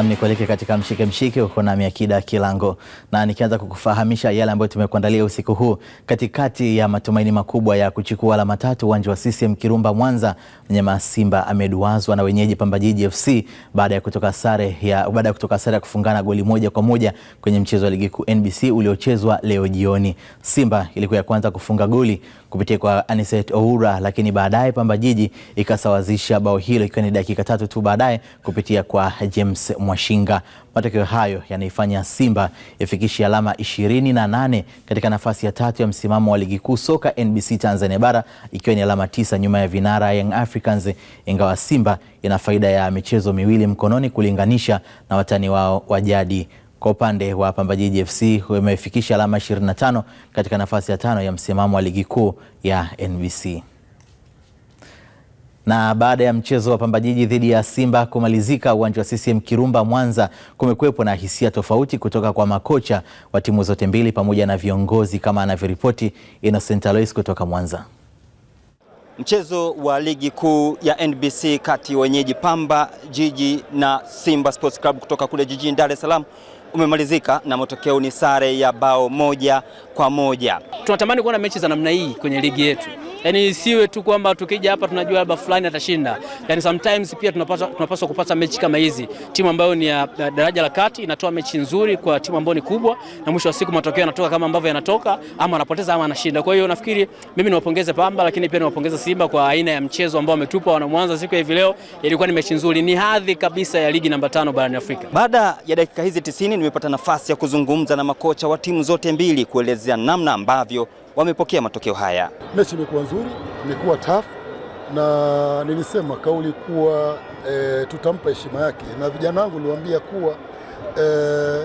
Na mnikualike katika mshike uko na Akida Kilango, na nikianza kukufahamisha yale ambayo tumekuandalia usiku huu. Katikati ya matumaini makubwa ya kuchukua alama tatu, uwanja wa CCM Kirumba Mwanza, mnyama Simba ameduazwa na wenyeji Pamba Jiji FC baada ya kutoka sare ya kufungana goli 1-1 kwenye mchezo wa ligi kuu NBC uliochezwa leo jioni. Simba ilikuwa ya kwanza kufunga goli kupitia kwa Aniset Oura, lakini baadaye Pamba Jiji ikasawazisha bao hilo ikiwa ni dakika 3 tu baadaye kupitia kwa James Mwashinga. Matokeo hayo yanaifanya Simba ifikishe alama 28 katika nafasi ya 3 ya msimamo wa ligi kuu soka NBC Tanzania bara, ikiwa ni alama 9 nyuma ya vinara Young Africans, ingawa Simba ina faida ya michezo miwili mkononi kulinganisha na watani wao wa jadi. Kwa upande wa Pamba Jiji FC wamefikisha alama 25 katika nafasi ya 5 ya msimamo wa ligi kuu ya NBC. Na baada ya mchezo wa Pamba Jiji dhidi ya Simba kumalizika uwanja wa CCM Kirumba Mwanza, kumekuwepo na hisia tofauti kutoka kwa makocha wa timu zote mbili pamoja na viongozi, kama anavyoripoti Innocent Alois kutoka Mwanza. Mchezo wa ligi kuu ya NBC kati wenyeji Pamba Jiji na Simba Sports Club kutoka kule jijini Dar es Salaam umemalizika na matokeo ni sare ya bao 1-1. Tunatamani kuona mechi za namna hii kwenye ligi yetu. Yaani siwe tu kwamba tukija hapa tunajua labda fulani atashinda. Yaani sometimes pia tunapaswa kupata mechi kama hizi. Timu ambayo ni ya daraja la kati inatoa mechi nzuri kwa timu ambayo ni kubwa, na mwisho wa siku matokeo yanatoka kama ambavyo yanatoka, ama anapoteza ama anashinda. Kwa hiyo nafikiri mimi niwapongeze Pamba, lakini pia niwapongeze Simba kwa aina ya mchezo ambao wametupa wana Mwanza siku ya hivi leo. Ilikuwa ni mechi nzuri, ni hadhi kabisa ya ligi namba 5 barani Afrika. Baada ya dakika hizi 90 nimepata nafasi ya kuzungumza na makocha wa timu zote mbili kuelezea namna ambavyo wamepokea matokeo haya. Mechi imekuwa nzuri, imekuwa tough, na nilisema kauli kuwa tutampa heshima yake, na vijana wangu niliwaambia kuwa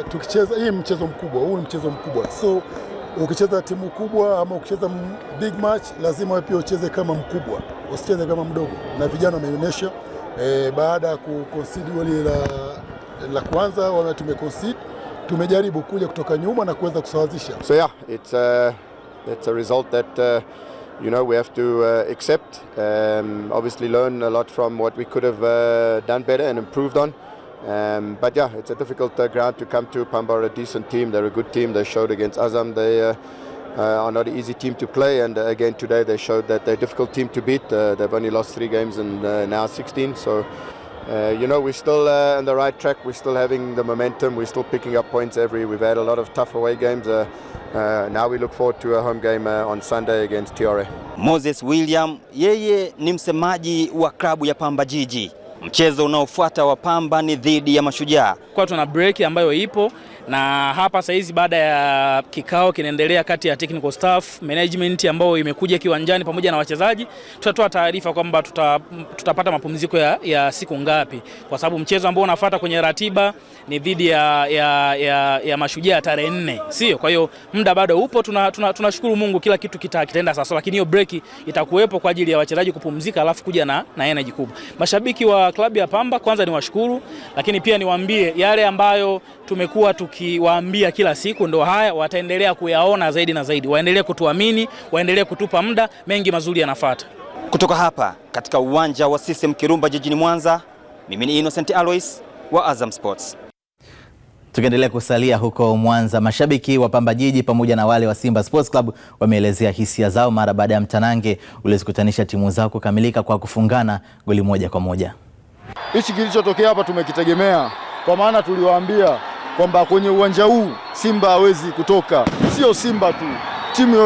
tukicheza hii mchezo mkubwa, huu ni mchezo mkubwa, so ukicheza timu kubwa ama ukicheza big match lazima wewe pia ucheze kama mkubwa, usicheze kama mdogo, na vijana wameonyesha baada ya kuconcede goli la kwanza wao tumeconcede, tumejaribu kuja kutoka nyuma na kuweza kusawazisha. So yeah, it's a result that we have to accept. Obviously learn a lot from what we could have done better and improved on. But yeah, it's a difficult ground to come to. Pamba are a decent team. They're a good team. They showed against Azam. They are not an easy team to play, and again today they showed that they're a difficult team to beat. They've only lost 3 games and now 16. So we're still on the right track. We're still having the momentum. We're still picking up points we've had a lot of tough away games. Now we look forward to a home game on Sunday against TRA. Moses William, yeye ni msemaji wa klabu ya Pamba Jiji. Mchezo unaofuata wa Pamba ni dhidi ya Mashujaa. Kwa tuna break ambayo ipo, na hapa saizi baada ya kikao kinaendelea kati ya technical staff, management ambao imekuja kiwanjani pamoja na wachezaji, tutatoa taarifa kwamba tutapata mapumziko ya siku ngapi, kwa sababu mchezo ambao unafuata kwenye ratiba ni dhidi ya Mashujaa tarehe 4, sio? Kwa hiyo muda bado upo. Tunashukuru Mungu kila kitu kitaenda sasa, lakini hiyo break itakuwepo kwa ajili ya wachezaji kupumzika, alafu kuja na energy kubwa. Mashabiki wa klabu ya Pamba, kwanza ni washukuru, lakini pia niwaambie yale ambayo tumekuwa tukiwaambia kila siku ndo haya wataendelea kuyaona zaidi na zaidi. Waendelee kutuamini, waendelee kutupa muda, mengi mazuri yanafuata. Kutoka hapa katika uwanja wa CCM Kirumba jijini Mwanza, mimi ni Innocent Alois wa Azam Sports. Tukiendelea kusalia huko Mwanza, mashabiki wa Pamba Jiji pamoja na wale wa Simba Sports Club wameelezea hisia zao mara baada ya mtanange ulizokutanisha timu zao kukamilika kwa kufungana goli 1-1. Hichi kilichotokea hapa tumekitegemea, kwa maana tuliwaambia kwamba kwenye uwanja huu Simba hawezi kutoka. Sio Simba tu, timu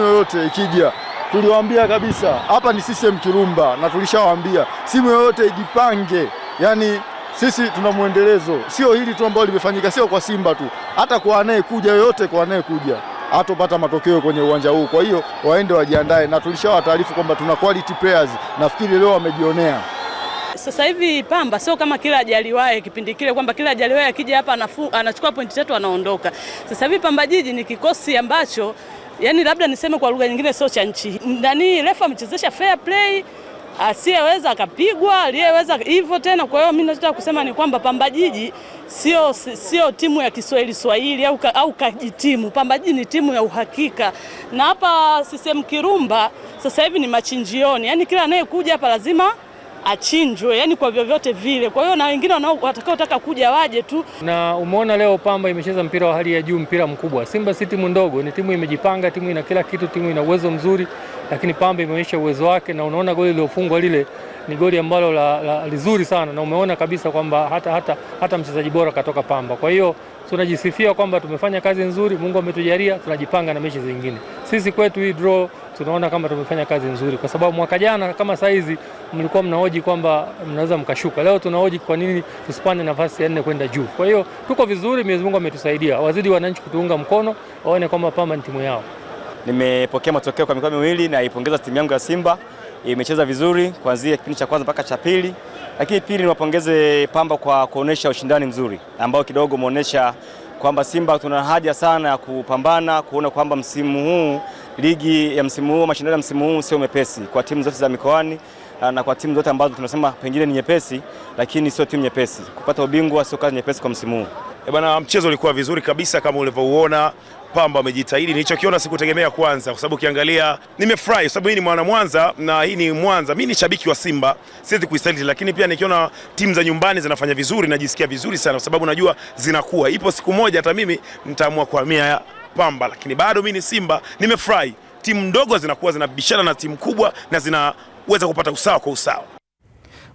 yoyote ikija, tuliwaambia kabisa hapa ni CCM Kirumba, na tulishawaambia timu yoyote ijipange. Yani sisi tuna muendelezo, sio hili tu ambalo limefanyika, sio kwa Simba tu, hata kwa anayekuja yoyote, kwa anayekuja hatopata matokeo kwenye uwanja huu. Kwa hiyo waende wajiandae, na tulishawataarifu kwamba tuna quality players. Nafikiri leo wamejionea. Sasa hivi Pamba sio kama kila ajaliwae kipindi kile, kwamba kila ajaliwae akija hapa anachukua pointi 3 anaondoka. Sasa hivi Pamba Jiji ni kikosi ambacho, yani labda niseme kwa lugha nyingine, sio cha nchi. Ndani refa amechezesha fair play, asiyeweza akapigwa, aliyeweza hivyo tena. Kwa hiyo mimi nataka kusema ni kwamba Pamba Jiji sio timu ya Kiswahili au kajitimu. Pamba Jiji ni timu ya uhakika. Na hapa CCM Kirumba sasa hivi ni machinjioni. Yani kila anayekuja hapa lazima achinjwe, yani kwa vyovyote vile. Kwa hiyo na wengine watakaotaka kuja waje tu. Na umeona leo Pamba imecheza mpira wa hali ya juu, mpira mkubwa. Simba si timu ndogo, ni timu imejipanga, timu ina kila kitu, timu ina uwezo mzuri, lakini Pamba imeonyesha uwezo wake, na unaona goli lilofungwa lile ni goli ambalo lizuri sana, na umeona kabisa kwamba hata mchezaji bora katoka Pamba. Kwa hiyo tunajisifia kwamba tumefanya kazi nzuri, Mungu ametujalia, tunajipanga na mechi zingine. Sisi kwetu hii draw tunaona kama tumefanya kazi nzuri, kwa sababu mwaka jana kama saizi mlikuwa mnahoji kwamba mnaweza mkashuka. Leo tunahoji kwa nini tusipande nafasi ya 4 kwenda juu. Kwa hiyo tuko vizuri, Mwenyezi Mungu ametusaidia. Wazidi wananchi kutuunga mkono, waone kwamba Pamba ni timu yao. Nimepokea matokeo kwa mikono miwili na ipongeza timu yangu ya Simba. Imecheza vizuri kuanzia kipindi cha kwanza mpaka cha pili. Lakini pili niwapongeze Pamba kwa kuonesha ushindani mzuri ambao kidogo umeonesha kwamba Simba tuna haja sana ya kupambana, kuona kwamba msimu huu ligi ya msimu huu, mashindano ya msimu huu sio mepesi kwa timu zote za mikoani na kwa timu zote ambazo tunasema pengine ni nyepesi, lakini sio timu nyepesi. Kupata ubingwa sio kazi nyepesi kwa msimu huu. Bwana, mchezo ulikuwa vizuri kabisa kama ulivyouona. Pamba wamejitahidi, nilichokiona sikutegemea kwanza, kwa sababu ukiangalia nimefurahi sababu hii ni mwana Mwanza na hii ni Mwanza. Mimi ni shabiki wa Simba, siwezi kuistahili, lakini pia nikiona timu za nyumbani zinafanya vizuri najisikia vizuri sana, kwa sababu najua zinakuwa. Ipo siku moja hata mimi nitaamua kuhamia Pamba, lakini bado mimi ni Simba, nimefurahi. Timu ndogo zinakuwa zinabishana na timu kubwa na zinaweza kupata usawa kwa usawa.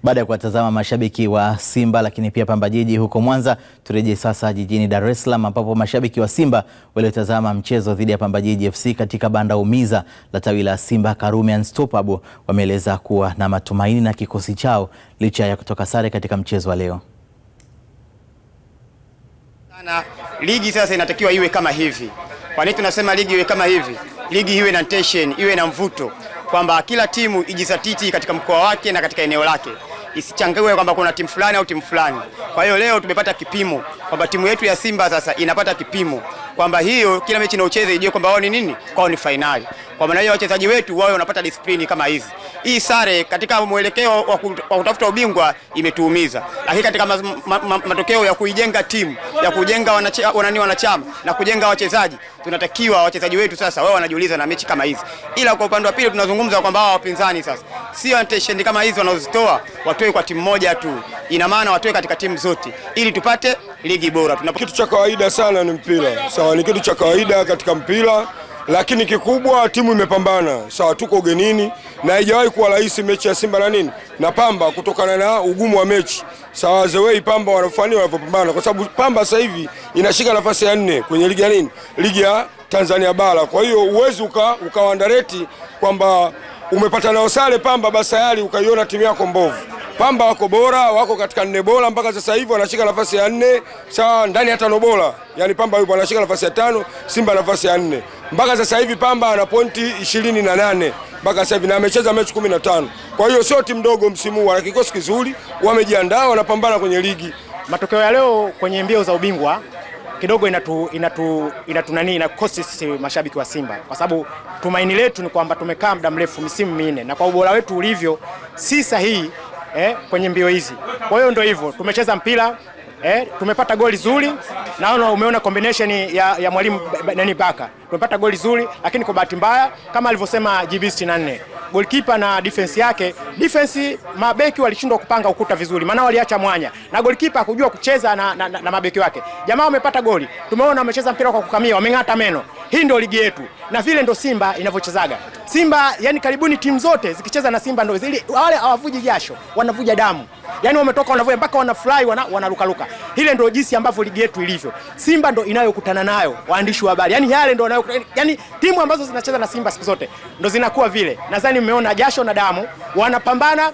Baada ya kuwatazama mashabiki wa Simba lakini pia Pamba Jiji huko Mwanza, turejee sasa jijini Dar es Salaam ambapo mashabiki wa Simba waliotazama mchezo dhidi ya Pamba Jiji FC katika banda umiza la tawi la Simba Karume Unstoppable wameeleza kuwa na matumaini na kikosi chao licha ya kutoka sare katika mchezo wa leo. Ligi sasa inatakiwa iwe kama hivi. Kwa nini tunasema ligi iwe kama hivi? Ligi iwe na tension, iwe na mvuto, kwamba kila timu ijizatiti katika mkoa wake na katika eneo lake, isichangiwe kwamba kuna timu fulani au timu fulani. Kwa hiyo leo tumepata kipimo kwamba timu yetu ya Simba sasa inapata kipimo kwamba hiyo kila mechi inaocheza ijue kwamba wao ni nini, kwao ni finali. Kwa maana hiyo wachezaji wetu wao wanapata discipline kama hizi. Hii sare katika mwelekeo wa kutafuta ubingwa imetuumiza, lakini katika matokeo ya kuijenga timu, ya kujenga wanachama na kujenga wachezaji, tunatakiwa wachezaji wetu sasa wao wanajiuliza na mechi kama hizi. Ila kwa upande wa pili tunazungumza kwamba hao wapinzani sasa sio tension kama hizi wanazozitoa, watoe kwa timu moja tu. Ina maana watoe katika timu zote ili tupate ligi bora. Kitu cha kawaida sana ni mpira. Sawa, ni kitu cha kawaida katika mpira, lakini kikubwa timu imepambana. Sawa, tuko ugenini na haijawahi kuwa rahisi mechi ya Simba na Pamba kutokana na ugumu wa mechi. Sawa, the way Pamba wanavyopambana, kwa sababu Pamba sasa hivi inashika nafasi ya 4 kwenye ligi ligi ya Tanzania bara. Kwa hiyo uwezi ukawandareti kwamba umepata nao sare Pamba basi tayari ukaiona timu yako mbovu. Pamba wako bora, wako katika 4 bora mpaka sasa hivi wanashika nafasi ya 4, sawa, ndani ya 5 bora. Yaani Pamba yupo anashika nafasi ya 5, Simba nafasi ya 4. Mpaka sasa hivi Pamba ana pointi 28 mpaka sasa hivi na amecheza mechi 15. Kwa hiyo sio timu ndogo msimu huu, wana kikosi kizuri, wamejiandaa, wanapambana kwenye ligi. Matokeo ya leo kwenye mbio za ubingwa kidogo inakosi sisi mashabiki wa Simba, kwa sababu tumaini letu ni kwamba tumekaa muda mrefu, misimu 4, na kwa ubora wetu ulivyo si sahihi kwenye mbio hizi. Kwa hiyo ndio hivyo, tumecheza mpira, tumepata goli zuri. Naona umeona combination ya mwalimu Baka. Tumepata goli zuri, lakini kwa bahati mbaya kama alivyosema GB 64, goalkeeper na defense yake, mabeki walishindwa kupanga ukuta vizuri, maana waliacha mwanya, na goalkeeper hakujua kucheza na mabeki wake. Jamaa wamepata goli, tumeona wamecheza mpira kwa kukamia, wameng'ata meno. Hii ndio ligi yetu na vile ndio Simba inavyochezaga. Simba yani karibuni timu zote zikicheza na Simba ndio zile, wale hawavuji jasho, wanavuja damu. Yani wametoka wanavuja mpaka wanafly, wanarukaruka. Ile ndio jinsi ambavyo ligi yetu ilivyo. Simba ndio inayokutana nayo waandishi wa habari. Yani yale ndio yani timu ambazo zinacheza na Simba siku zote ndio zinakuwa vile. Nadhani mmeona jasho na damu, wanapambana.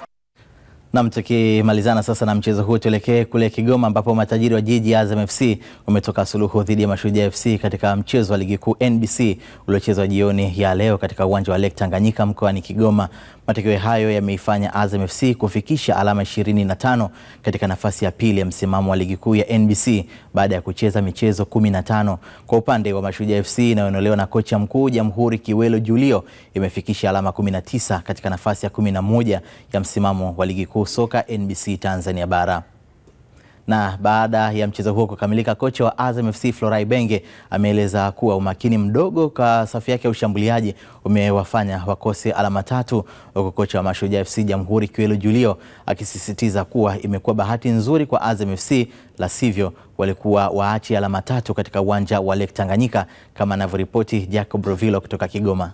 Na tukimalizana sasa na mchezo huu, tuelekee kule Kigoma ambapo matajiri wa jiji Azam FC umetoka suluhu dhidi ya Mashujaa FC katika mchezo wa ligi kuu NBC uliochezwa jioni ya leo katika uwanja wa Lake Tanganyika mkoani Kigoma. Matokeo hayo yameifanya Azam FC kufikisha alama 25 katika nafasi ya pili ya msimamo wa ligi kuu ya NBC baada ya kucheza michezo 15. Kwa upande wa Mashujaa FC inayonolewa na kocha mkuu Jamhuri Kiwelo Julio imefikisha alama 19 katika nafasi ya 11 ya msimamo wa ligi kuu soka NBC Tanzania bara. Na baada ya mchezo huo kukamilika, kocha wa Azam FC Florai Benge ameeleza kuwa umakini mdogo kwa safu yake ya ushambuliaji umewafanya wakose alama 3, huku kocha wa Mashujaa FC Jamhuri Kiwelu Julio akisisitiza kuwa imekuwa bahati nzuri kwa Azam FC, la sivyo walikuwa waachi alama 3 katika uwanja wa Lake Tanganyika, kama anavyoripoti Jacob Rovilo kutoka Kigoma.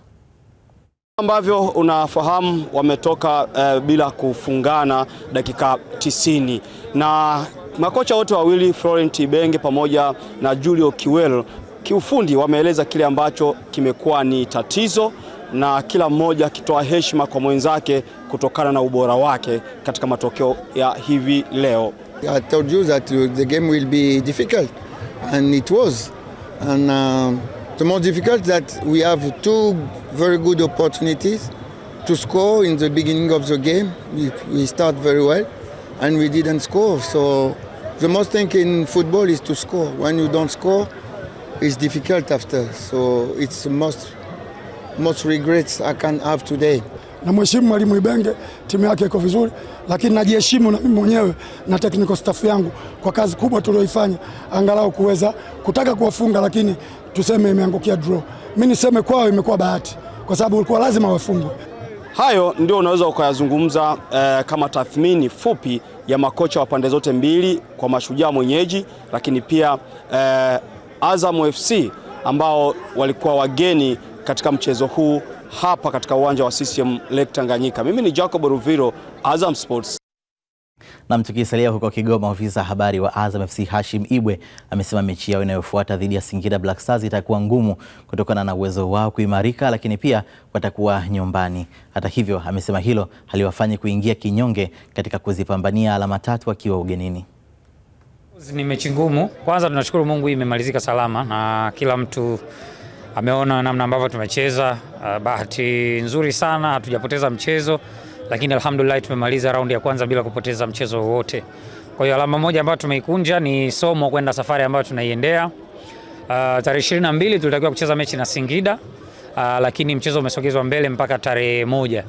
Ambavyo unafahamu wametoka bila kufungana dakika 90, na makocha wote wawili Florent Benge pamoja na Julio Kiwelu kiufundi wameeleza kile ambacho kimekuwa ni tatizo, na kila mmoja akitoa heshima kwa mwenzake kutokana na ubora wake katika matokeo ya hivi leo. I told you that the game will be difficult, and it was. And the more difficult that we have 2 very good opportunities to score in the beginning of the game. We start very well and we didn't score. So the most thing in football is to score. When you don't score, it's difficult after. So it's the most regrets I can have today. Na mheshimu Mwalimu Ibenge, timu yake iko vizuri, lakini najiheshimu na mimi mwenyewe na technical staff yangu kwa kazi kubwa tulioifanya, angalau kuweza kutaka kuwafunga, lakini tuseme imeangukia draw. Mimi niseme kwao imekuwa bahati, kwa sababu ulikuwa lazima wafungwe. Hayo ndio unaweza ukayazungumza kama tathmini fupi ya makocha wa pande zote mbili, kwa Mashujaa mwenyeji, lakini pia Azam FC ambao walikuwa wageni katika mchezo huu hapa katika uwanja wa CCM Lake Tanganyika. Mimi ni Jacob Ruviro, Azam Sports. Na tukisalia huko Kigoma, ofisa habari wa Azam FC Hashim Ibwe amesema mechi yao inayofuata dhidi ya Singida Black Stars itakuwa ngumu kutokana na uwezo wao kuimarika, lakini pia watakuwa nyumbani. Hata hivyo, amesema hilo haliwafanyi kuingia kinyonge katika kuzipambania alama 3 wakiwa ugenini. Ni mechi ngumu. Kwanza tunashukuru Mungu imemalizika salama na kila mtu ameona namna ambavyo tumecheza. Bahati nzuri sana hatujapoteza mchezo, lakini alhamdulillah tumemaliza raundi ya kwanza bila kupoteza mchezo wowote. Kwa hiyo alama moja ambayo tumeikunja ni somo kwenda safari ambayo tunaiendea. Tarehe 22 tulitakiwa kucheza mechi na Singida, lakini mchezo umesogezwa mbele mpaka tarehe 1.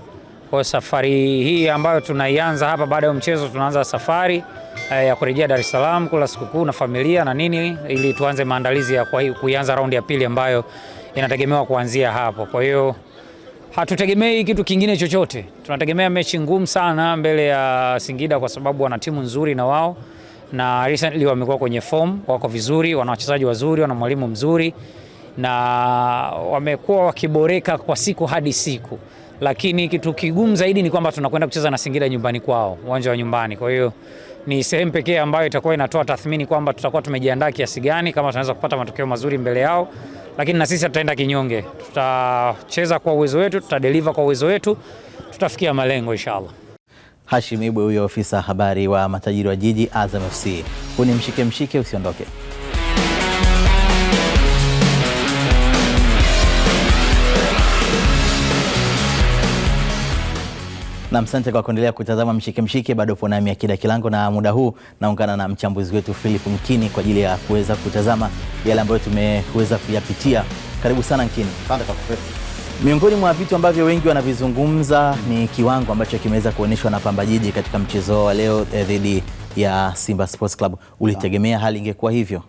Kwa safari hii ambayo tunaianza hapa, baada ya mchezo tunaanza safari ya kurejea Dar es Salaam kula sikukuu na familia na nini, ili tuanze maandalizi ya kuanza raundi ya pili ambayo inategemewa kuanzia hapo. Kwa hiyo hatutegemei kitu kingine chochote. Tunategemea mechi ngumu sana mbele ya Singida kwa sababu wana timu nzuri na wao, na recently wamekuwa kwenye form, wako vizuri, wana wachezaji wazuri, wana mwalimu mzuri na wamekuwa wakiboreka kwa siku hadi siku. Lakini kitu kigumu zaidi ni kwamba tunakwenda kucheza na Singida nyumbani kwao, uwanja wa nyumbani. Kwa hiyo ni sehemu pekee ambayo itakuwa inatoa tathmini kwamba tutakuwa tumejiandaa kiasi gani, kama tunaweza kupata matokeo mazuri mbele yao. Lakini na sisi tutaenda kinyonge. Tutacheza kwa uwezo wetu, tutadeliver kwa uwezo wetu, tutafikia malengo inshallah. Hashim Ibwe huyo ofisa habari wa matajiri wa jiji Azam FC. Huni mshike, usiondoke. Na asante kwa kuendelea kutazama Mshike. Bado upo nami Akida Kilango, na muda huu naungana na mchambuzi wetu Philip Mkini kwa ajili ya kuweza kutazama yale ambayo tumeweza kuyapitia. Karibu sana Mkini. Asante kwa kufuata. Miongoni mwa vitu ambavyo wengi wanavizungumza ni kiwango ambacho kimeweza kuonyeshwa na Pamba Jiji katika mchezo wa leo dhidi ya Simba Sports Club. Ulitegemea hali ingekuwa hivyo?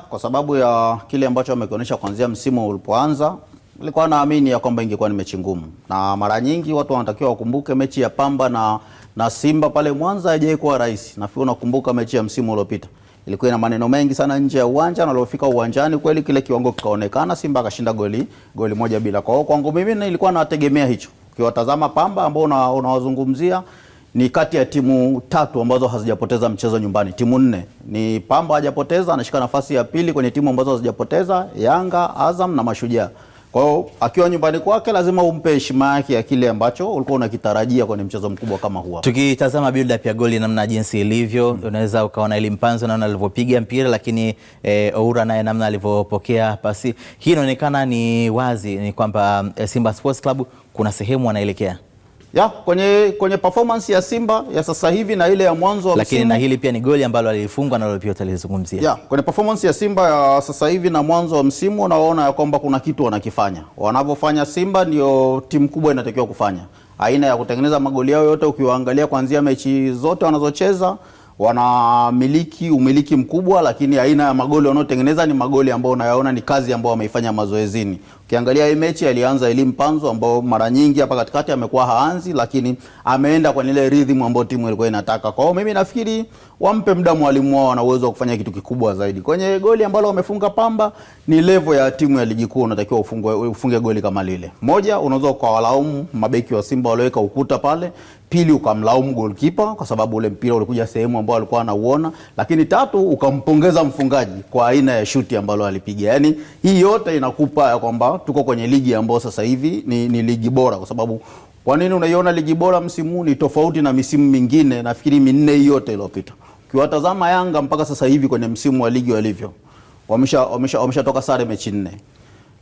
Kwa sababu ya kile ambacho wamekionyesha kuanzia msimu ulipoanza, nilikuwa naamini ya kwamba ingekuwa ni mechi ngumu. Na mara nyingi watu wanatakiwa wakumbuke mechi ya Pamba na Simba pale Mwanza haijaikuwa rahisi. Nafikiri unakumbuka mechi ya msimu uliopita. Ilikuwa ina maneno mengi sana nje ya uwanja, na alipofika uwanjani kweli kile kiwango kikaonekana, Simba akashinda goli 1-0. Kwa hiyo kwangu mimi nilikuwa nategemea hicho. Ukiwatazama Pamba ambao unawazungumzia ni kati ya timu 3 ambazo hazijapoteza mchezo nyumbani. Timu 4 ni Pamba hajapoteza, anashika nafasi ya pili kwenye timu ambazo hazijapoteza, Yanga, Azam na Mashujaa. Kwa hiyo akiwa nyumbani kwake lazima umpe heshima yake ya kile ambacho ulikuwa unakitarajia kwenye mchezo mkubwa kama huo. Tukitazama build up ya goli namna jinsi ilivyo, unaweza ukaona ile Mpanzo namna alivyopiga mpira, lakini Oura naye namna alivyopokea pasi. Hii inaonekana ni wazi ni kwamba Simba Sports Club kuna sehemu wanaelekea. Kwenye performance ya Simba ya sasa hivi na ile ya mwanzo wa msimu. Lakini na hili pia ni goli ambalo alifungwa na pia utalizungumzia. Kwenye performance ya Simba ya sasa hivi na mwanzo wa msimu unaona ya kwamba kuna kitu wanakifanya. Wanavyofanya Simba ndio timu kubwa inatakiwa kufanya. Aina ya kutengeneza magoli yao yote ukiwaangalia kuanzia mechi zote wanazocheza, wanamiliki umiliki mkubwa, lakini aina ya magoli wanaotengeneza ni magoli ambayo unayaona ni kazi ambayo wameifanya mazoezini. Ukiangalia hii mechi alianza Elie Mpanzu ambao mara nyingi hapa katikati amekuwa haanzi, lakini ameenda kwa ile rhythm ambayo timu ilikuwa inataka. Kwa hiyo mimi nafikiri wampe muda mwalimu wao, ana uwezo wa kufanya kitu kikubwa zaidi. Kwenye goli ambalo wamefunga Pamba ni level ya timu ya ligi kuu, unatakiwa ufunge goli kama lile. Moja, unaweza ukawalaumu mabeki wa Simba walioweka ukuta pale. Pili, ukamlaumu goalkeeper kwa sababu ule mpira ulikuja sehemu ambayo alikuwa anauona, lakini tatu, ukampongeza mfungaji kwa aina ya shuti ambalo alipiga. Yaani hii yote inakupa ya kwamba tuko kwenye ligi ambayo sasa hivi ni ligi bora, kwa sababu kwa nini unaiona ligi bora msimu ni tofauti na misimu mingine nafikiri minne hii yote iliyopita. Ukiwatazama Yanga mpaka sasa hivi kwenye msimu wa ligi walivyo, wameshatoka sare mechi 4.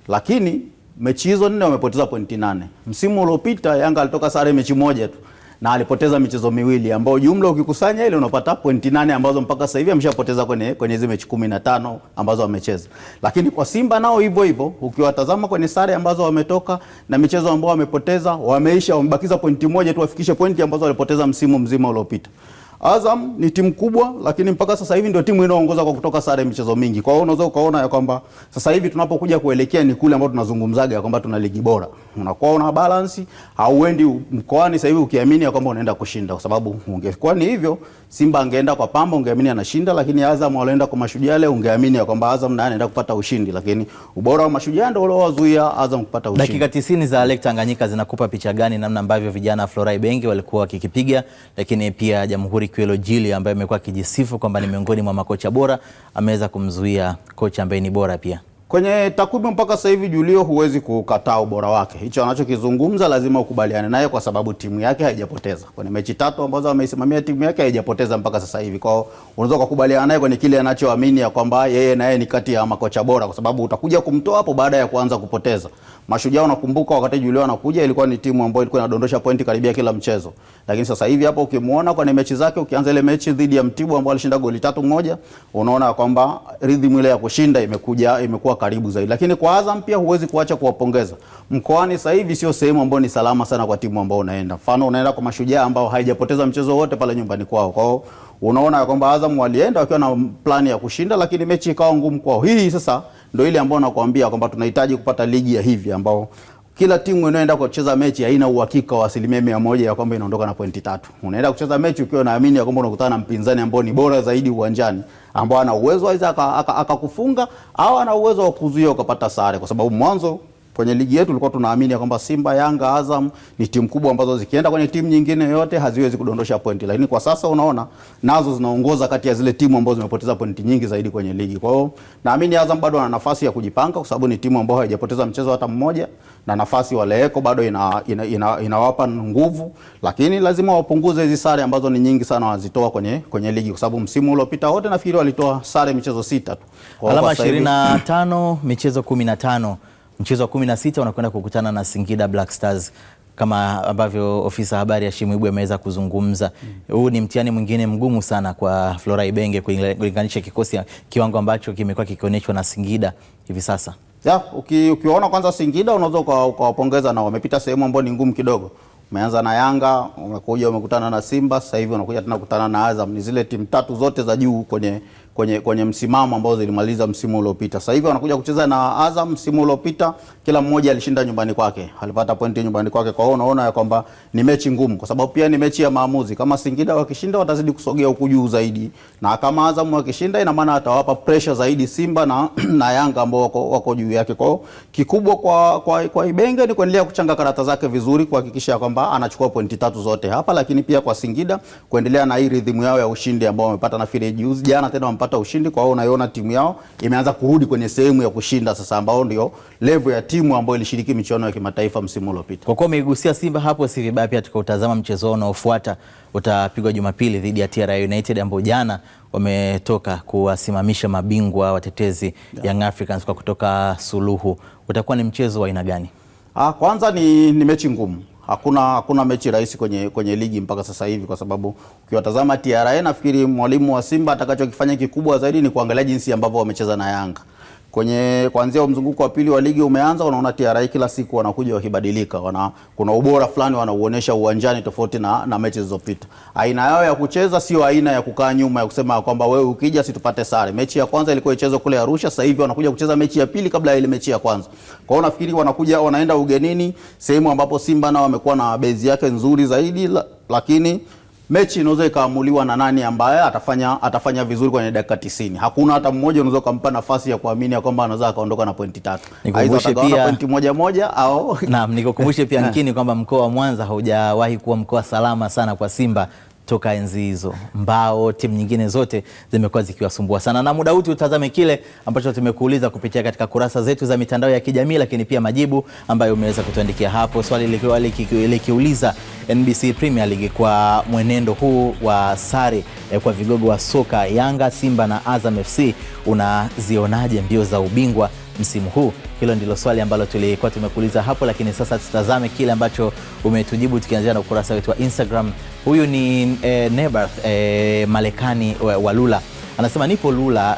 Lakini mechi hizo 4 wamepoteza pointi 8. Msimu uliopita Yanga alitoka sare mechi 1 tu na alipoteza michezo 2 ambao jumla ukikusanya ile unapata pointi 8 ambazo mpaka sasa hivi ameshapoteza kwenye hizo mechi 15 ambazo wamecheza. Lakini kwa Simba nao hivyo hivyo, ukiwatazama kwenye sare ambazo wametoka na michezo ambao wamepoteza, wamebakiza pointi 1 tu wafikishe pointi ambazo walipoteza msimu mzima uliopita. Azam ni timu kubwa, lakini mpaka sasa hivi ndio timu inayoongoza kwa kutoka sare michezo mingi. Kwa hiyo unaweza ukaona ya kwamba sasa hivi tunapokuja kuelekea ni kule ambapo tunazungumzaga ya kwamba tuna ligi bora. Unakuwa una balance, hauendi mkoani sasa hivi ukiamini ya kwamba unaenda kushinda, kwa sababu ungekuwa ni hivyo Simba angeenda kwa Pamba ungeamini anashinda, lakini Azam walienda kwa Mashujaa leo ungeamini ya kwamba Azam naye anaenda kupata ushindi, lakini ubora wa Mashujaa ndio uliowazuia Azam kupata ushindi. Dakika 90 za Lake Tanganyika zinakupa picha gani namna ambavyo vijana Florai Bengi walikuwa wakikipiga, lakini pia Jamhuri Kiwelo Jili ambaye amekuwa kijisifu kwamba ni miongoni mwa makocha bora ameweza kumzuia kocha ambaye ni bora pia? Kwenye takwimu mpaka sasa hivi Julio huwezi kukataa ubora wake. Hicho anachokizungumza lazima ukubaliane naye kwa sababu timu yake haijapoteza. Kwenye mechi 3 ambazo ameisimamia timu yake haijapoteza mpaka sasa hivi. Kwa hiyo unaweza kukubaliana naye kwenye kile anachoamini ya kwamba yeye na yeye ni kati ya makocha bora, kwa sababu utakuja kumtoa hapo baada ya kuanza kupoteza. Mashujaa unakumbuka wakati Julio anakuja ilikuwa ni timu ambayo ilikuwa inadondosha pointi karibia kila mchezo. Lakini sasa hivi hapo ukimuona kwenye mechi zake, ukianza ile mechi dhidi ya Mtibwa ambao alishinda goli 3-1, unaona kwamba rhythm ile ya kushinda imekuwa karibu zaidi. Lakini kwa Azam pia huwezi kuacha kuwapongeza. Mkoani sasa hivi sio sehemu ambayo ni salama sana kwa timu ambayo unaenda. Mfano unaenda kwa Mashujaa ambao haijapoteza mchezo wote pale nyumbani kwao. Kwa hiyo unaona kwamba Azam walienda wakiwa na plani ya kushinda, lakini mechi ikawa ngumu kwao. Hii sasa ndio ile ambayo nakwambia kwamba tunahitaji kupata ligi ya hivi ambao kila timu inayoenda kucheza mechi haina uhakika wa 100% ya kwamba inaondoka na pointi 3. Unaenda kucheza mechi ukiwa unaamini ya kwamba unakutana na mpinzani ambao ni bora zaidi uwanjani, ambao ana uwezo aidha akakufunga au ana uwezo wa kuzuia ukapata sare, kwa sababu mwanzo kwenye ligi yetu tulikuwa tunaamini kwamba Simba, Yanga, Azam ni timu kubwa ambazo zikienda kwenye timu nyingine yote haziwezi kudondosha pointi, lakini kwa sasa unaona nazo zinaongoza kati ya zile timu ambazo zimepoteza pointi nyingi zaidi kwenye ligi. Kwa hiyo naamini Azam bado ana nafasi ya kujipanga kwa sababu ni timu ambayo haijapoteza mchezo hata mmoja, na nafasi waleeko bado inawapa nguvu, lakini lazima wapunguze hizo sare ambazo ni nyingi sana wazitoa kwenye ligi, kwa sababu msimu uliopita wote nafikiri walitoa sare michezo 6 tu. Alama 25 michezo 15. Mchezo wa 16 wanakwenda kukutana na Singida Black Stars kama ambavyo ofisa habari ya Shimwibwe ameweza kuzungumza. Huu ni mtihani mwingine mgumu sana kwa Florai Benge kulinganisha kikosi kiwango ambacho kimekuwa kikionyeshwa na Singida hivi sasa. Ukiona kwanza Singida unaweza ukawapongeza na wamepita sehemu ambayo ni ngumu kidogo. Umeanza na Yanga, umekutana na Simba, sasa hivi unakuja tena kukutana na Azam. Ni zile timu 3 zote za juu kwenye msimamo ambao zilimaliza msimu uliopita. Sasa hivi wanakuja kucheza na Azam. Msimu uliopita kila mmoja alishinda nyumbani kwake, alipata pointi nyumbani kwake. Kwa hiyo unaona ya kwamba ni mechi ngumu, kwa sababu pia ni mechi ya maamuzi. Kama Singida wakishinda watazidi kusogea huku juu zaidi, na kama Azam wakishinda ina maana atawapa pressure zaidi Simba na Yanga ambao wako juu yake. Kwa hiyo kikubwa kwa Ibenge ni kuendelea kuchanga karata zake vizuri, kuhakikisha kwamba anachukua pointi 3 zote hapa, lakini pia kwa Singida kuendelea na hii rhythm yao ya ushindi ambao wamepata na file juzi jana tena wamepata ushindi. Kwa hiyo unaiona timu yao imeanza kurudi kwenye sehemu ya kushinda sasa, ambao ndio level ya timu ambayo ilishiriki michuano ya kimataifa msimu uliopita. Kwa kuwa umeigusia Simba hapo, si vibaya pia tukautazama mchezo unaofuata utapigwa Jumapili dhidi ya TRA United ambao jana wametoka kuwasimamisha mabingwa watetezi Young Africans kwa kutoka suluhu. Utakuwa ni mchezo wa aina gani? Kwanza ni mechi ngumu. Hakuna mechi rahisi kwenye ligi mpaka sasa hivi, kwa sababu ukiwatazama TRA nafikiri mwalimu wa Simba atakachokifanya kikubwa zaidi ni kuangalia jinsi ambavyo wamecheza na Yanga. kuanzia mzunguko wa pili wa ligi umeanza, unaona TRA kila siku wanakuja wakibadilika. Kuna ubora fulani wanauonesha uwanjani tofauti na mechi zilizopita. Aina yao ya kucheza sio aina ya kukaa nyuma ya kusema kwamba wewe ukija situpate sare. Mechi ya kwanza ilikuwa ichezwa kule Arusha, sasa hivi wanakuja kucheza mechi ya pili kabla ya ile mechi ya kwanza. Kwa hiyo nafikiri wanaenda ugenini, sehemu ambapo Simba nao wamekuwa na base yake nzuri zaidi, lakini mechi inaweza ikaamuliwa na nani ambaye atafanya vizuri kwenye dakika 90. Hakuna hata mmoja unaweza kumpa nafasi ya kuamini kwamba anaweza akaondoka na pointi 3. Nikukumbushe pia pointi moja au naam, nikukumbushe pia Nkini kwamba mkoa wa Mwanza haujawahi kuwa mkoa salama sana kwa Simba toka enzi hizo. Mbao, timu nyingine zote zimekuwa zikiwasumbua sana. Na muda huu tutazame kile ambacho tumekuuliza kupitia katika kurasa zetu za mitandao ya kijamii, lakini pia majibu ambayo umeweza kutuandikia hapo. Swali likiwa likiuliza NBC Premier League kwa mwenendo huu wa sare kwa vigogo wa soka Yanga, Simba na Azam FC, unazionaje mbio za ubingwa msimu huu? Hilo ndilo swali ambalo tulikuwa tumekuuliza hapo, lakini sasa tutazame kile ambacho umetujibu tukianzia na ukurasa wetu wa Instagram. Huyu ni Nebath Malekani wa Lula. Anasema nipo Lula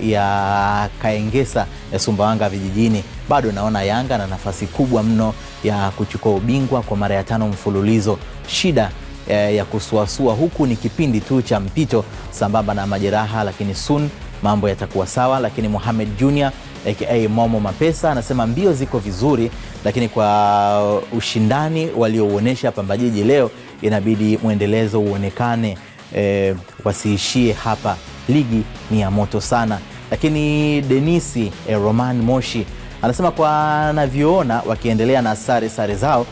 ya Kaengesa ya Sumbawanga vijijini. Bado naona Yanga na nafasi kubwa mno ya kuchukua ubingwa kwa mara ya 5 mfululizo. Shida ya kusuasua huku ni kipindi tu cha mpito sambamba na majeraha, lakini soon mambo yatakuwa sawa. Lakini Mohamed Junior aka Momo Mapesa anasema mbio ziko vizuri, lakini kwa ushindani waliouonesha Pamba Jiji leo inabidi muendelezo uonekane, wasiishie hapa, ligi ni ya moto sana. Lakini Denisi Roman Moshi anasema kwa anavyoona wakiendelea na sare zao,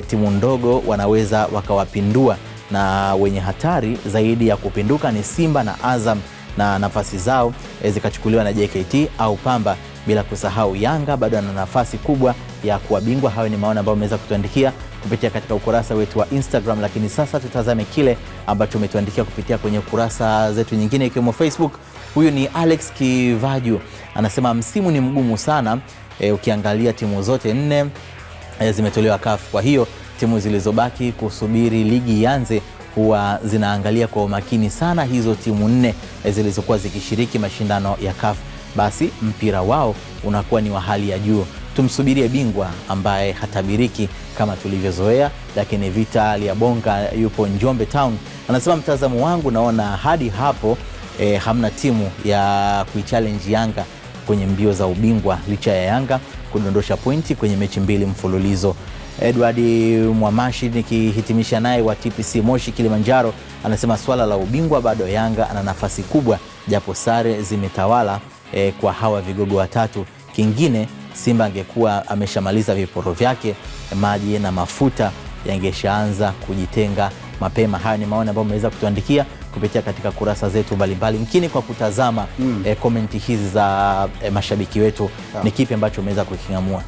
timu ndogo wanaweza wakawapindua, na wenye hatari zaidi ya kupinduka ni Simba na Azam, na nafasi zao zikachukuliwa na JKT au Pamba, bila kusahau Yanga bado ana nafasi kubwa ya kuwa bingwa. Hayo ni maoni ambayo umeweza kutuandikia kupitia katika ukurasa wetu wa Instagram, lakini sasa tutazame kile ambacho umetuandikia kupitia kwenye kurasa zetu nyingine ikiwemo Facebook. Huyu ni Alex Kivaju anasema msimu ni mgumu sana, ukiangalia timu zote 4 zimetolewa CAF. Kwa hiyo timu zilizobaki kusubiri ligi ianze huwa zinaangalia kwa umakini sana hizo timu 4 zilizokuwa zikishiriki mashindano ya CAF, basi mpira wao unakuwa ni wa hali ya juu. Tumsubirie bingwa ambaye hatabiriki kama tulivyozoea. Lakini Vita Liabonga yupo Njombe Town anasema mtazamo wangu naona hadi hapo hamna timu ya kuichallenge Yanga kwenye mbio za ubingwa, licha ya Yanga kudondosha pointi kwenye mechi 2 mfululizo. Edward Mwamashi nikihitimisha naye wa TPC Moshi Kilimanjaro anasema swala la ubingwa bado Yanga ana nafasi kubwa, japo sare zimetawala kwa hawa vigogo watatu. Kingine Simba angekuwa ameshamaliza viporo vyake, maji na mafuta yangeshaanza kujitenga mapema. Haya ni maoni ambayo mmeweza kutuandikia kupitia katika kurasa zetu mbalimbali. Mkini kwa kutazama komenti hizi za mashabiki wetu, ni kipi ambacho umeweza kuking'amua?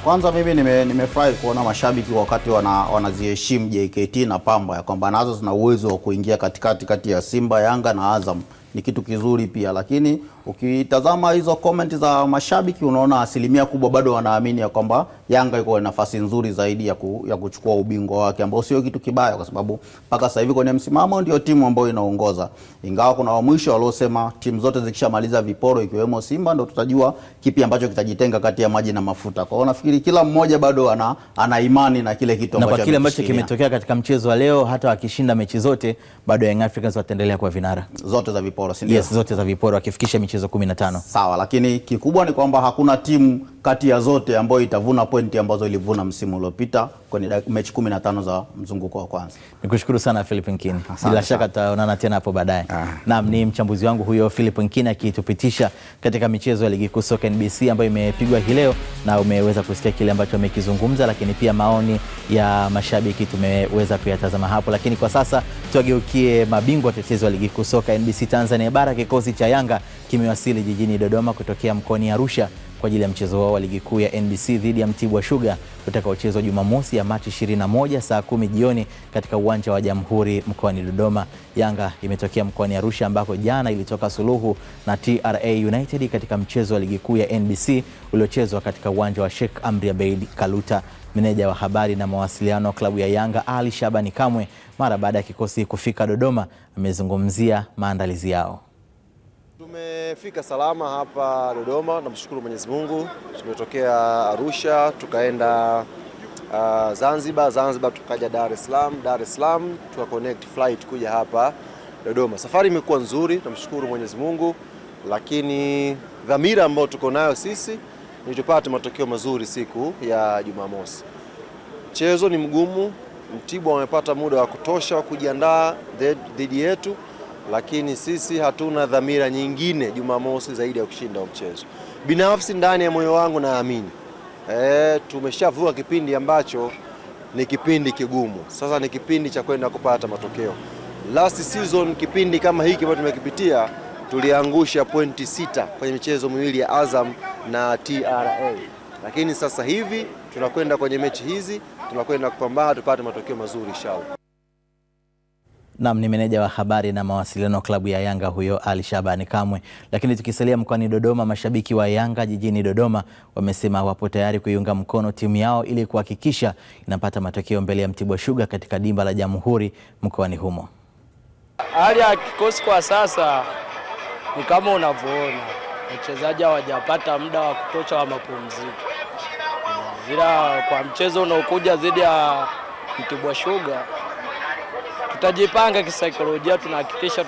Kwanza mimi nimefurahi kuona mashabiki wakati wanaziheshimu JKT na Pamba, ya kwamba nazo zina uwezo wa kuingia kati ya Simba, Yanga na Azam. Ni kitu kizuri pia, lakini ukitazama hizo comment za mashabiki unaona asilimia kubwa bado wanaamini ya kwamba Yanga iko na nafasi nzuri zaidi ya kuchukua ubingwa wake, ambao sio kitu kibaya, kwa sababu mpaka sasa hivi kwenye msimamo ndio timu ambayo inaongoza. Ingawa kuna wa mwisho waliosema timu zote zikishamaliza viporo ikiwemo Simba ndio tutajua kipi ambacho kitajitenga kati ya maji na mafuta. Kwa hiyo nafikiri kila mmoja bado ana imani na kile kitu ambacho, na kwa kile ambacho kimetokea katika mchezo wa leo, hata wakishinda mechi zote bado Young Africans wataendelea kwa vinara zote za viporo, si ndio? Yes, zote za viporo wakifikisha michezo 15. Sawa, lakini kikubwa ni kwamba hakuna timu kati ya zote ambayo itavuna pointi ambazo ilivuna msimu uliopita kwenye mechi 15 za mzunguko wa kwanza. Nikushukuru sana Philip Nkini. Bila shaka tutaonana tena hapo baadaye. Naam, ni mchambuzi wangu huyo Philip Nkini akitupitisha katika michezo ya ligi kuu soka NBC ambayo imepigwa hii leo, na umeweza kusikia kile ambacho amekizungumza, lakini pia maoni ya mashabiki tumeweza kuyatazama hapo. Lakini kwa sasa tuageukie mabingwa tetezi wa ligi kuu soka NBC Tanzania Bara. Kikosi cha Yanga kimewasili jijini Dodoma kutokea mkoani Arusha kwa ajili ya mchezo wao wa ligi kuu ya NBC dhidi ya Mtibwa Sugar utakaochezwa Jumamosi ya Machi 21 saa 10 jioni katika uwanja wa Jamhuri mkoani Dodoma. Yanga imetokea mkoani Arusha ambako jana ilitoka suluhu na TRA United katika mchezo wa ligi kuu ya NBC uliochezwa katika uwanja wa Sheikh Amri Abeid Kaluta. Meneja wa habari na mawasiliano klabu ya Yanga Ali Shabani Kamwe, mara baada ya kikosi kufika Dodoma, amezungumzia maandalizi yao. Tumefika salama hapa Dodoma, namshukuru Mwenyezi Mungu. Tumetokea Arusha tukaenda Zanzibar tukaja Dar es Salaam tuka connect flight kuja hapa Dodoma. Safari imekuwa nzuri, namshukuru Mwenyezi Mungu, lakini dhamira ambayo tuko nayo sisi ni tupate matokeo mazuri siku ya Jumamosi. Mchezo ni mgumu, Mtibwa wamepata muda wa kutosha wa kujiandaa dhidi yetu, lakini sisi hatuna dhamira nyingine Jumamosi zaidi ya kushinda mchezo. Binafsi ndani ya moyo wangu naamini tumeshavuka kipindi ambacho ni kipindi kigumu. Sasa ni kipindi cha kwenda kupata matokeo. Last season kipindi kama hiki ambacho tumekipitia tuliangusha pointi 6 kwenye michezo miwili ya Azam na TRA. Lakini sasa hivi tunakwenda kwenye mechi hizi, tunakwenda kupambana tupate matokeo mazuri inshallah. Naam, ni meneja wa habari na mawasiliano klabu ya Yanga huyo Ali Shabani Kamwe. Lakini tukisalia mkoani Dodoma, mashabiki wa Yanga jijini Dodoma wamesema wapo tayari kuiunga mkono timu yao ili kuhakikisha inapata matokeo mbele ya Mtibwa Sugar katika dimba la Jamhuri mkoani humo. Hali ya kikosi kwa sasa ni kama unavyoona, wachezaji hawajapata muda wa kutosha wa mapumziko. Ila kwa mchezo unaokuja dhidi ya Mtibwa Sugar tutajipanga kisaikolojia, tunahakikisha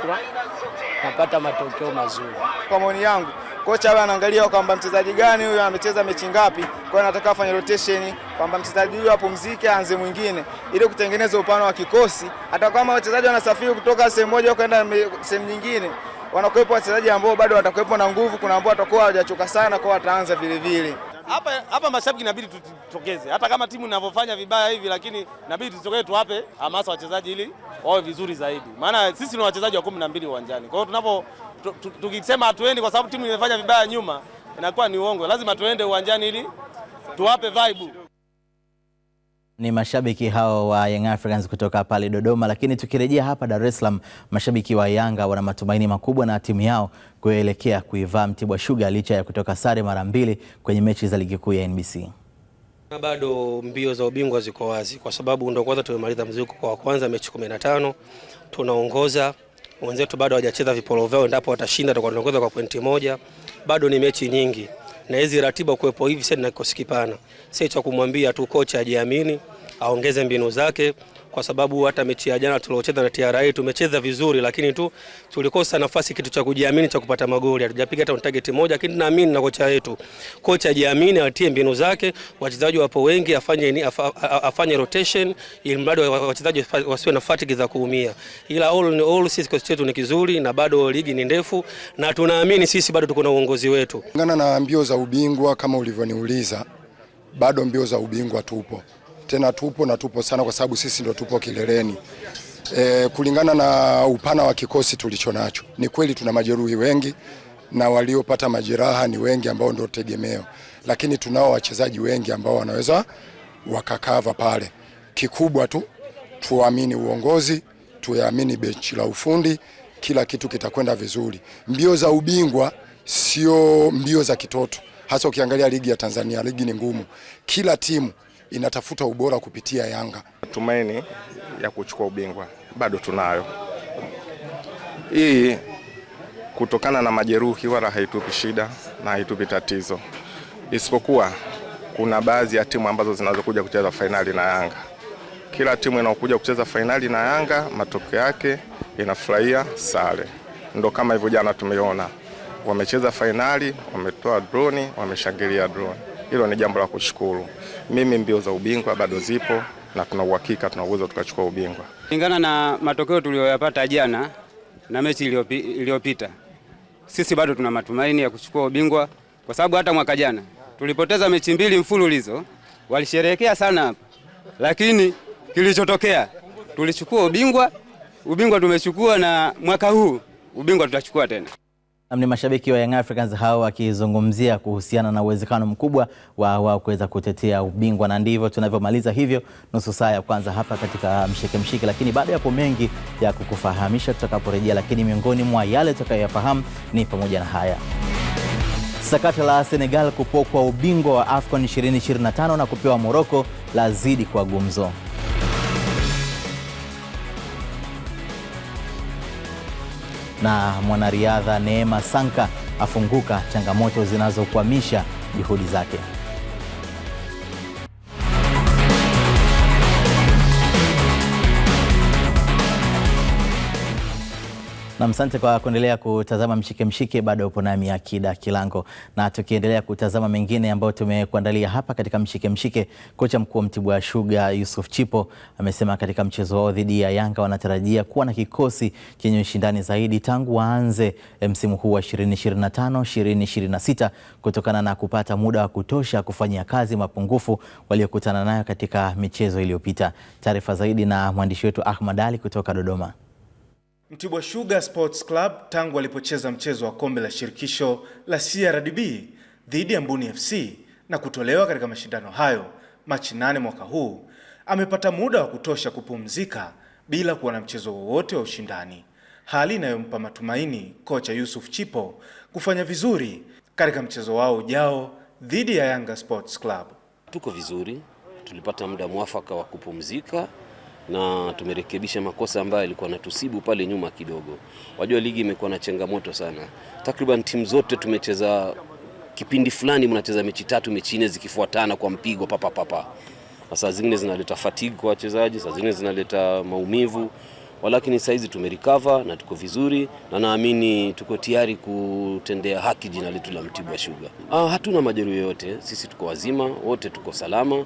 tunapata matokeo mazuri. Kwa maoni yangu, kocha awe anaangalia kwamba mchezaji gani huyo amecheza mechi ngapi, kwa hiyo anataka afanye rotation kwamba mchezaji huyo apumzike aanze mwingine ili kutengeneza upana wa kikosi. Hata kama wachezaji wanasafiri kutoka sehemu moja kwenda sehemu nyingine, wanakuwepo wachezaji ambao bado watakuwepo na nguvu, kuna ambao watakuwa hawajachoka sana kwa wataanza vile vile. Hapa mashabiki inabidi tutokeze, hata kama timu inavyofanya vibaya hivi, lakini inabidi tutokeze, tuwape hamasa wachezaji ili wawe vizuri zaidi, maana sisi ni wachezaji wa 12 uwanjani. Kwa hiyo tukisema hatuendi kwa sababu timu imefanya vibaya nyuma, inakuwa ni uongo. Lazima tuende uwanjani ili tuwape vibe. Ni mashabiki hao wa Young Africans kutoka pale Dodoma. Lakini tukirejea hapa Dar es Salaam, mashabiki wa Yanga wana matumaini makubwa na timu yao kuelekea kuivaa Mtibwa Sugar licha ya kutoka sare mara 2 kwenye mechi za ligi kuu ya NBC. Bado mbio za ubingwa ziko wazi kwa sababu ndio kwanza tumemaliza mzunguko wa kwanza, mechi 15 tunaongoza. Wenzetu bado hawajacheza viporo vyao, endapo watashinda tutakuwa tunaongoza kwa pointi 1. Bado ni mechi nyingi na hizi ratiba kuwepo hivi sasa na kikosi kipana. Sasa cha kumwambia tu kocha ajiamini, aongeze mbinu zake, kwa sababu hata mechi ya jana tuliocheza na TRA tumecheza vizuri, lakini tu tulikosa nafasi kitu cha kujiamini cha kupata magoli. Hatujapiga hata target moja, lakini naamini na kocha wetu. Kocha ajiamini, atie mbinu zake, wachezaji wapo wengi, afanye rotation ili mradi wachezaji wasiwe na fatigue za kuumia. Ila all sisi kikosi chetu ni kizuri na bado ligi ni ndefu na tunaamini sisi bado tuko na uongozi wetu. Kulingana na mbio za ubingwa kama ulivyoniuliza, bado mbio za ubingwa tupo. Tena tupo sana kwa sababu sisi ndio tupo kileleni. Kulingana na upana wa kikosi tulicho nacho, ni kweli tuna majeruhi wengi na waliopata majeraha ni wengi ambao ndio tegemeo, lakini tunao wachezaji wengi ambao wanaweza wakakava pale. Kikubwa tu tuamini uongozi, tuamini benchi la ufundi, kila kitu kitakwenda vizuri. Mbio za ubingwa sio mbio za kitoto, hasa ukiangalia ligi ya Tanzania, ligi ni ngumu. Kila timu inatafuta ubora kupitia Yanga. Tumaini ya kuchukua ubingwa bado tunayo. Hii kutokana na majeruhi wala haitupi shida na haitupi tatizo. Isipokuwa kuna baadhi ya timu ambazo zinazokuja kucheza fainali na Yanga. Kila timu inayokuja kucheza fainali na Yanga matokeo yake inafurahia sare. Ndio kama hivyo jana tumeona. Wamecheza fainali, wametoa droni, wameshangilia droni. Hilo ni jambo la kushukuru. Mimi mbio za ubingwa bado zipo na tuna uhakika tuna uwezo tukachukua ubingwa. Kulingana na matokeo tuliyoyapata jana na mechi iliyopita, sisi bado tuna matumaini ya kuchukua ubingwa kwa sababu hata mwaka jana tulipoteza mechi 2 mfululizo, walisherehekea sana hapa. Lakini kilichotokea tulichukua ubingwa tumechukua, na mwaka huu ubingwa tutachukua tena. Ni mashabiki wa Young Africans hao wakizungumzia kuhusiana na uwezekano mkubwa wa kuweza kutetea ubingwa, na ndivyo tunavyomaliza hivyo nusu saa ya kwanza hapa katika mshike. Lakini baada ya hapo mengi ya kukufahamisha tutakaporejea, lakini miongoni mwa yale tutakayoyafahamu ni pamoja na haya. Sakata la Senegal kupokwa ubingwa wa AFCON 2025 na kupewa Morocco lazidi kwa gumzo. na mwanariadha Neema Sanka afunguka changamoto zinazokwamisha juhudi zake. Na asante kwa kuendelea kutazama Mshike Mshike, bado upo nami Akida Kilango. Na tukiendelea kutazama mengine ambayo tumekuandalia hapa katika Mshike Mshike, kocha mkuu wa Mtibwa Sugar Yusuf Chipo amesema katika mchezo wao dhidi ya Yanga wanatarajia kuwa na kikosi chenye ushindani zaidi tangu waanze msimu huu wa 2025-2026 kutokana na kupata muda wa kutosha kufanyia kazi mapungufu waliokutana nayo katika michezo iliyopita. Taarifa zaidi na mwandishi wetu Ahmad Ali kutoka Dodoma. Mtibwa Sugar Sports Club tangu walipocheza mchezo wa kombe la shirikisho la CRDB dhidi ya Mbuni FC na kutolewa katika mashindano hayo Machi 8 mwaka huu, amepata muda wa kutosha kupumzika bila kuwa na mchezo wowote wa ushindani, hali inayompa matumaini kocha Yusuf Chipo kufanya vizuri katika mchezo wao ujao dhidi ya Yanga Sports Club. Tuko vizuri, tulipata muda mwafaka wa kupumzika na tumerekebisha makosa ambayo yalikuwa natusibu pale nyuma kidogo. Wajua ligi imekuwa na changamoto sana. Takriban timu zote tumecheza kipindi fulani mnacheza mechi 3 mechi 4 zikifuatana kwa mpigo papa. Saa zingine zinaleta fatigue kwa wachezaji, saa zingine zinaleta maumivu. Walakini sasa hizi tumerecover na tuko vizuri na naamini tuko tayari kutendea haki jina letu la Mtibwa Sugar. Hatuna majeruhi yote, sisi tuko wazima, wote tuko salama.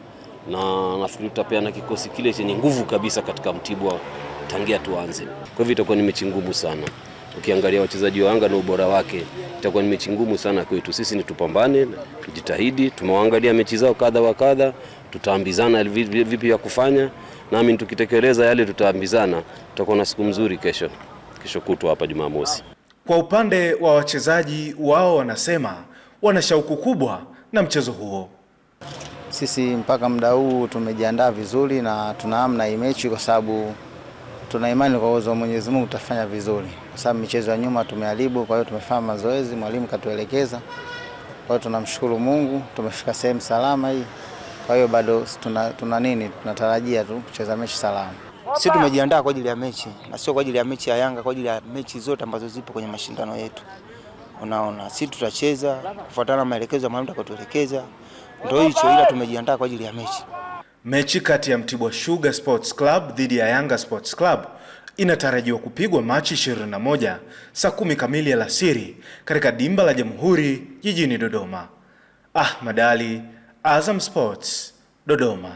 Na nafikiri tutapeana kikosi kile chenye nguvu kabisa katika Mtibwa tangia tuanze. Kwa hivyo itakuwa ni mechi ngumu sana. Ukiangalia wachezaji wa Yanga na ubora wake, itakuwa ni mechi ngumu sana kwetu. Sisi ni tupambane, tujitahidi, tumewaangalia mechi zao kadha wa kadha, tutaambizana vipi ya kufanya. Nami tukitekeleza yale tutaambizana, tutakuwa na siku nzuri kesho kutwa hapa Jumamosi. Kwa upande wa wachezaji wao wanasema wana shauku kubwa na mchezo huo. Sisi mpaka muda huu tumejiandaa vizuri na tunaamna hii mechi kwa sababu tuna imani kwa uwezo wa Mwenyezi Mungu tutafanya vizuri. Kwa sababu michezo ya nyuma tumeharibu, kwa hiyo tumefanya mazoezi, mwalimu katuelekeza. Kwa hiyo tunamshukuru Mungu, tumefika sehemu salama hii. Kwa hiyo bado tunatarajia tu kucheza mechi salama. Sisi tumejiandaa kwa ajili ya mechi, na sio kwa ajili ya mechi ya Yanga, kwa ajili ya mechi zote ambazo zipo kwenye mashindano yetu. Unaona, sisi tutacheza kufuatana na maelekezo ya mwalimu atakayotuelekeza. Ndio hicho, ila tumejiandaa kwa ajili ya mechi. Mechi kati ya Mtibwa Sugar Sports Club dhidi ya Yanga Sports Club inatarajiwa kupigwa Machi 21 saa 10 kamili alasiri katika dimba la Jamhuri jijini Dodoma. Ahmad Ali, Azam Sports, Dodoma.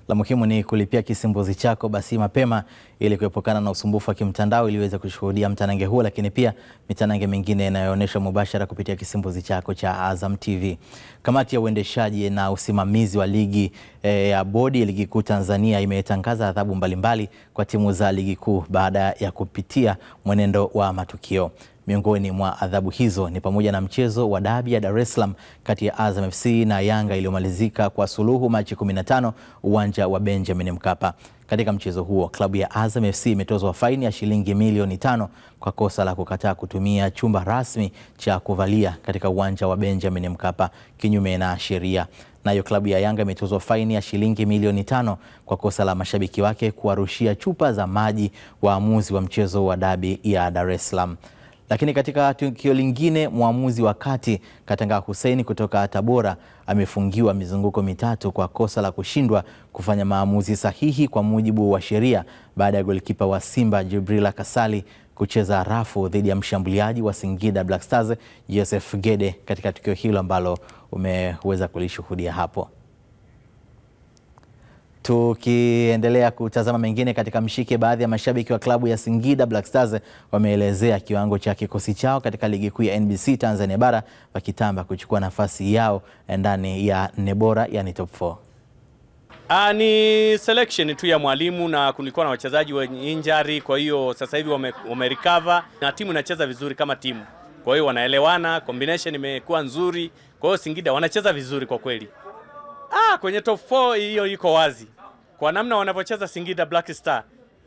La muhimu ni kulipia kisimbuzi chako basi mapema ili kuepukana na usumbufu wa kimtandao ili uweze kushuhudia mtanange huo, lakini pia mitanange mingine inayoonyeshwa mubashara kupitia kisimbuzi chako cha Azam TV. Kamati ya uendeshaji na usimamizi wa ligi ya bodi ya ligi kuu Tanzania imetangaza adhabu mbalimbali kwa timu za ligi kuu baada ya kupitia mwenendo wa matukio. Miongoni mwa adhabu hizo ni pamoja na mchezo wa dabi ya Dar es Salaam kati ya Azam FC na Yanga iliyomalizika kwa suluhu Machi 15 uwanja wa Benjamin Mkapa. Katika mchezo huo, klabu ya Azam FC imetozwa faini ya shilingi milioni 5 kwa kosa la kukataa kutumia chumba rasmi cha kuvalia katika uwanja wa Benjamin Mkapa kinyume na sheria. Nayo klabu ya Yanga imetozwa faini ya shilingi milioni 5 kwa kosa la mashabiki wake kuwarushia chupa za maji waamuzi wa mchezo wa dabi ya Dar es Salaam. Lakini katika tukio lingine, mwamuzi wa kati Katanga Hussein kutoka Tabora amefungiwa mizunguko mitatu kwa kosa la kushindwa kufanya maamuzi sahihi kwa mujibu wa sheria baada ya golikipa wa Simba Jibrila Kasali kucheza rafu dhidi ya mshambuliaji wa Singida Black Stars Joseph Gede katika tukio hilo ambalo umeweza kulishuhudia hapo. Tukiendelea kutazama mengine katika Mshike, baadhi ya mashabiki wa klabu ya Singida Black Stars wameelezea kiwango cha kikosi chao katika ligi kuu ya NBC Tanzania Bara, wakitamba kuchukua nafasi yao ndani ya 4 bora, yani top 4. Ni selection tu ya mwalimu na kulikuwa na wachezaji wenye injury, kwa hiyo sasa hivi wamerecover na timu inacheza vizuri kama timu. Kwa hiyo wanaelewana, combination imekuwa nzuri. Kwa hiyo Singida wanacheza vizuri kwa kweli. Kwenye top 4 hiyo iko wazi. Kwa namna wanavyocheza Singida Black Star,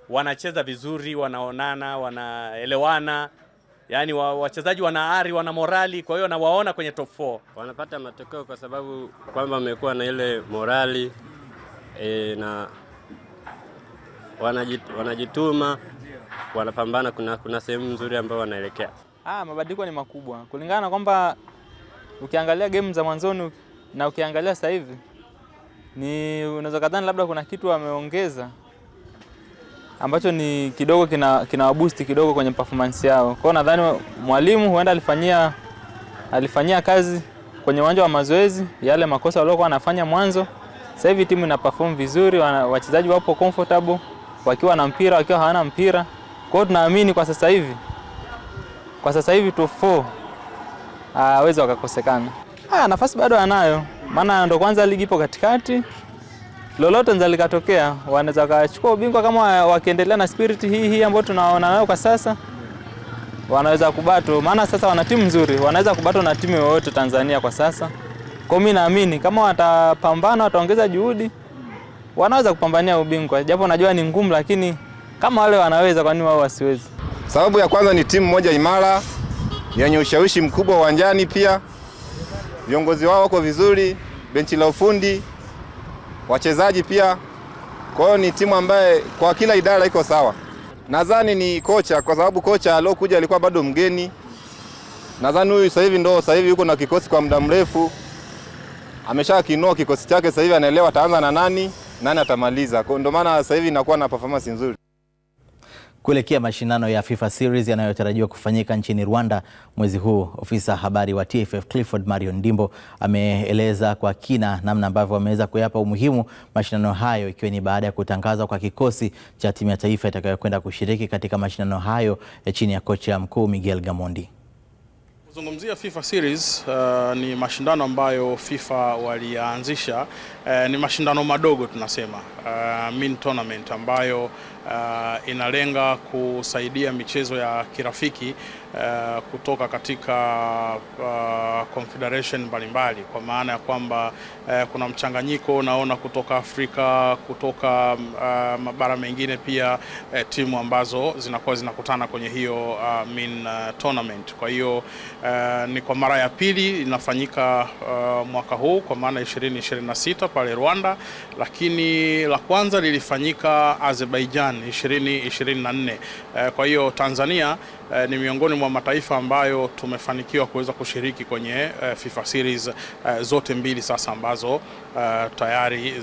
wanacheza vizuri, wanaonana, wanaelewana. Yaani wachezaji wana ari, wana morali, kwa hiyo nawaona kwenye top 4. Wanapata matokeo kwa sababu kwamba wamekuwa na ile morali na wanajituma wanapambana, kuna sehemu nzuri ambayo wanaelekea. Mabadiliko ni makubwa kulingana na kwamba ukiangalia game za mwanzoni na ukiangalia sasa hivi ni unaweza kadhani labda kuna kitu wameongeza ambacho ni kidogo kina boost kidogo kwenye performance yao. Kwa hiyo nadhani mwalimu huenda alifanyia kazi kwenye uwanja wa mazoezi yale makosa waliokuwa wanafanya mwanzo. Sasa hivi timu ina perform vizuri, wachezaji wapo comfortable wakiwa na mpira, wakiwa hawana mpira. Kwa hiyo tunaamini kwa sasa hivi top 4 hawezi wakakosekana. Nafasi bado anayo, maana ndo kwanza ligi ipo katikati. Lolote ndio likatokea, wanaweza kuchukua ubingwa kama wakiendelea na spirit hii ambayo tunaona nayo kwa sasa. Wanaweza kubato, maana sasa wana timu nzuri, wanaweza kubato na timu yoyote Tanzania kwa sasa. Kwa mimi naamini kama watapambana, wataongeza juhudi, wanaweza kupambania ubingwa. Japo najua ni ngumu, lakini kama wale wanaweza, kwa nini wao wasiwezi? Sababu ya kwanza ni timu moja imara yenye ushawishi mkubwa uwanjani, pia viongozi wao wako vizuri, benchi la ufundi, wachezaji pia. Kwa hiyo ni timu ambaye kwa kila idara iko sawa. Nadhani ni kocha, kwa sababu kocha aliyokuja alikuwa bado mgeni. Nadhani huyu sasa hivi yuko na kikosi kwa muda mrefu. Ameshakinua kikosi chake, sasa hivi anaelewa ataanza na nani atamaliza. Kwa ndio maana sasa hivi inakuwa na performance nzuri. Kuelekea mashindano ya FIFA Series yanayotarajiwa kufanyika nchini Rwanda mwezi huu, ofisa habari wa TFF Clifford Marion Ndimbo ameeleza kwa kina namna ambavyo wameweza kuyapa umuhimu mashindano hayo, ikiwa ni baada ya kutangazwa kwa kikosi cha timu ya taifa itakayokwenda kushiriki katika mashindano hayo chini ya kocha mkuu Miguel Gamondi. Kuzungumzia FIFA Series ni mashindano ambayo FIFA walianzisha, ni mashindano madogo tunasema, mini tournament ambayo inalenga kusaidia michezo ya kirafiki kutoka katika confederation mbalimbali, kwa maana ya kwamba kuna mchanganyiko naona kutoka Afrika, kutoka mabara mengine pia, timu ambazo zinakuwa zinakutana kwenye hiyo mini tournament. Kwa hiyo ni kwa mara ya pili inafanyika mwaka huu, kwa maana 2026 pale Rwanda, lakini la kwanza lilifanyika Azerbaijan 2024. Kwa hiyo Tanzania ni miongoni mwa mataifa ambayo tumefanikiwa kuweza kushiriki kwenye FIFA Series zote mbili sasa ambazo tayari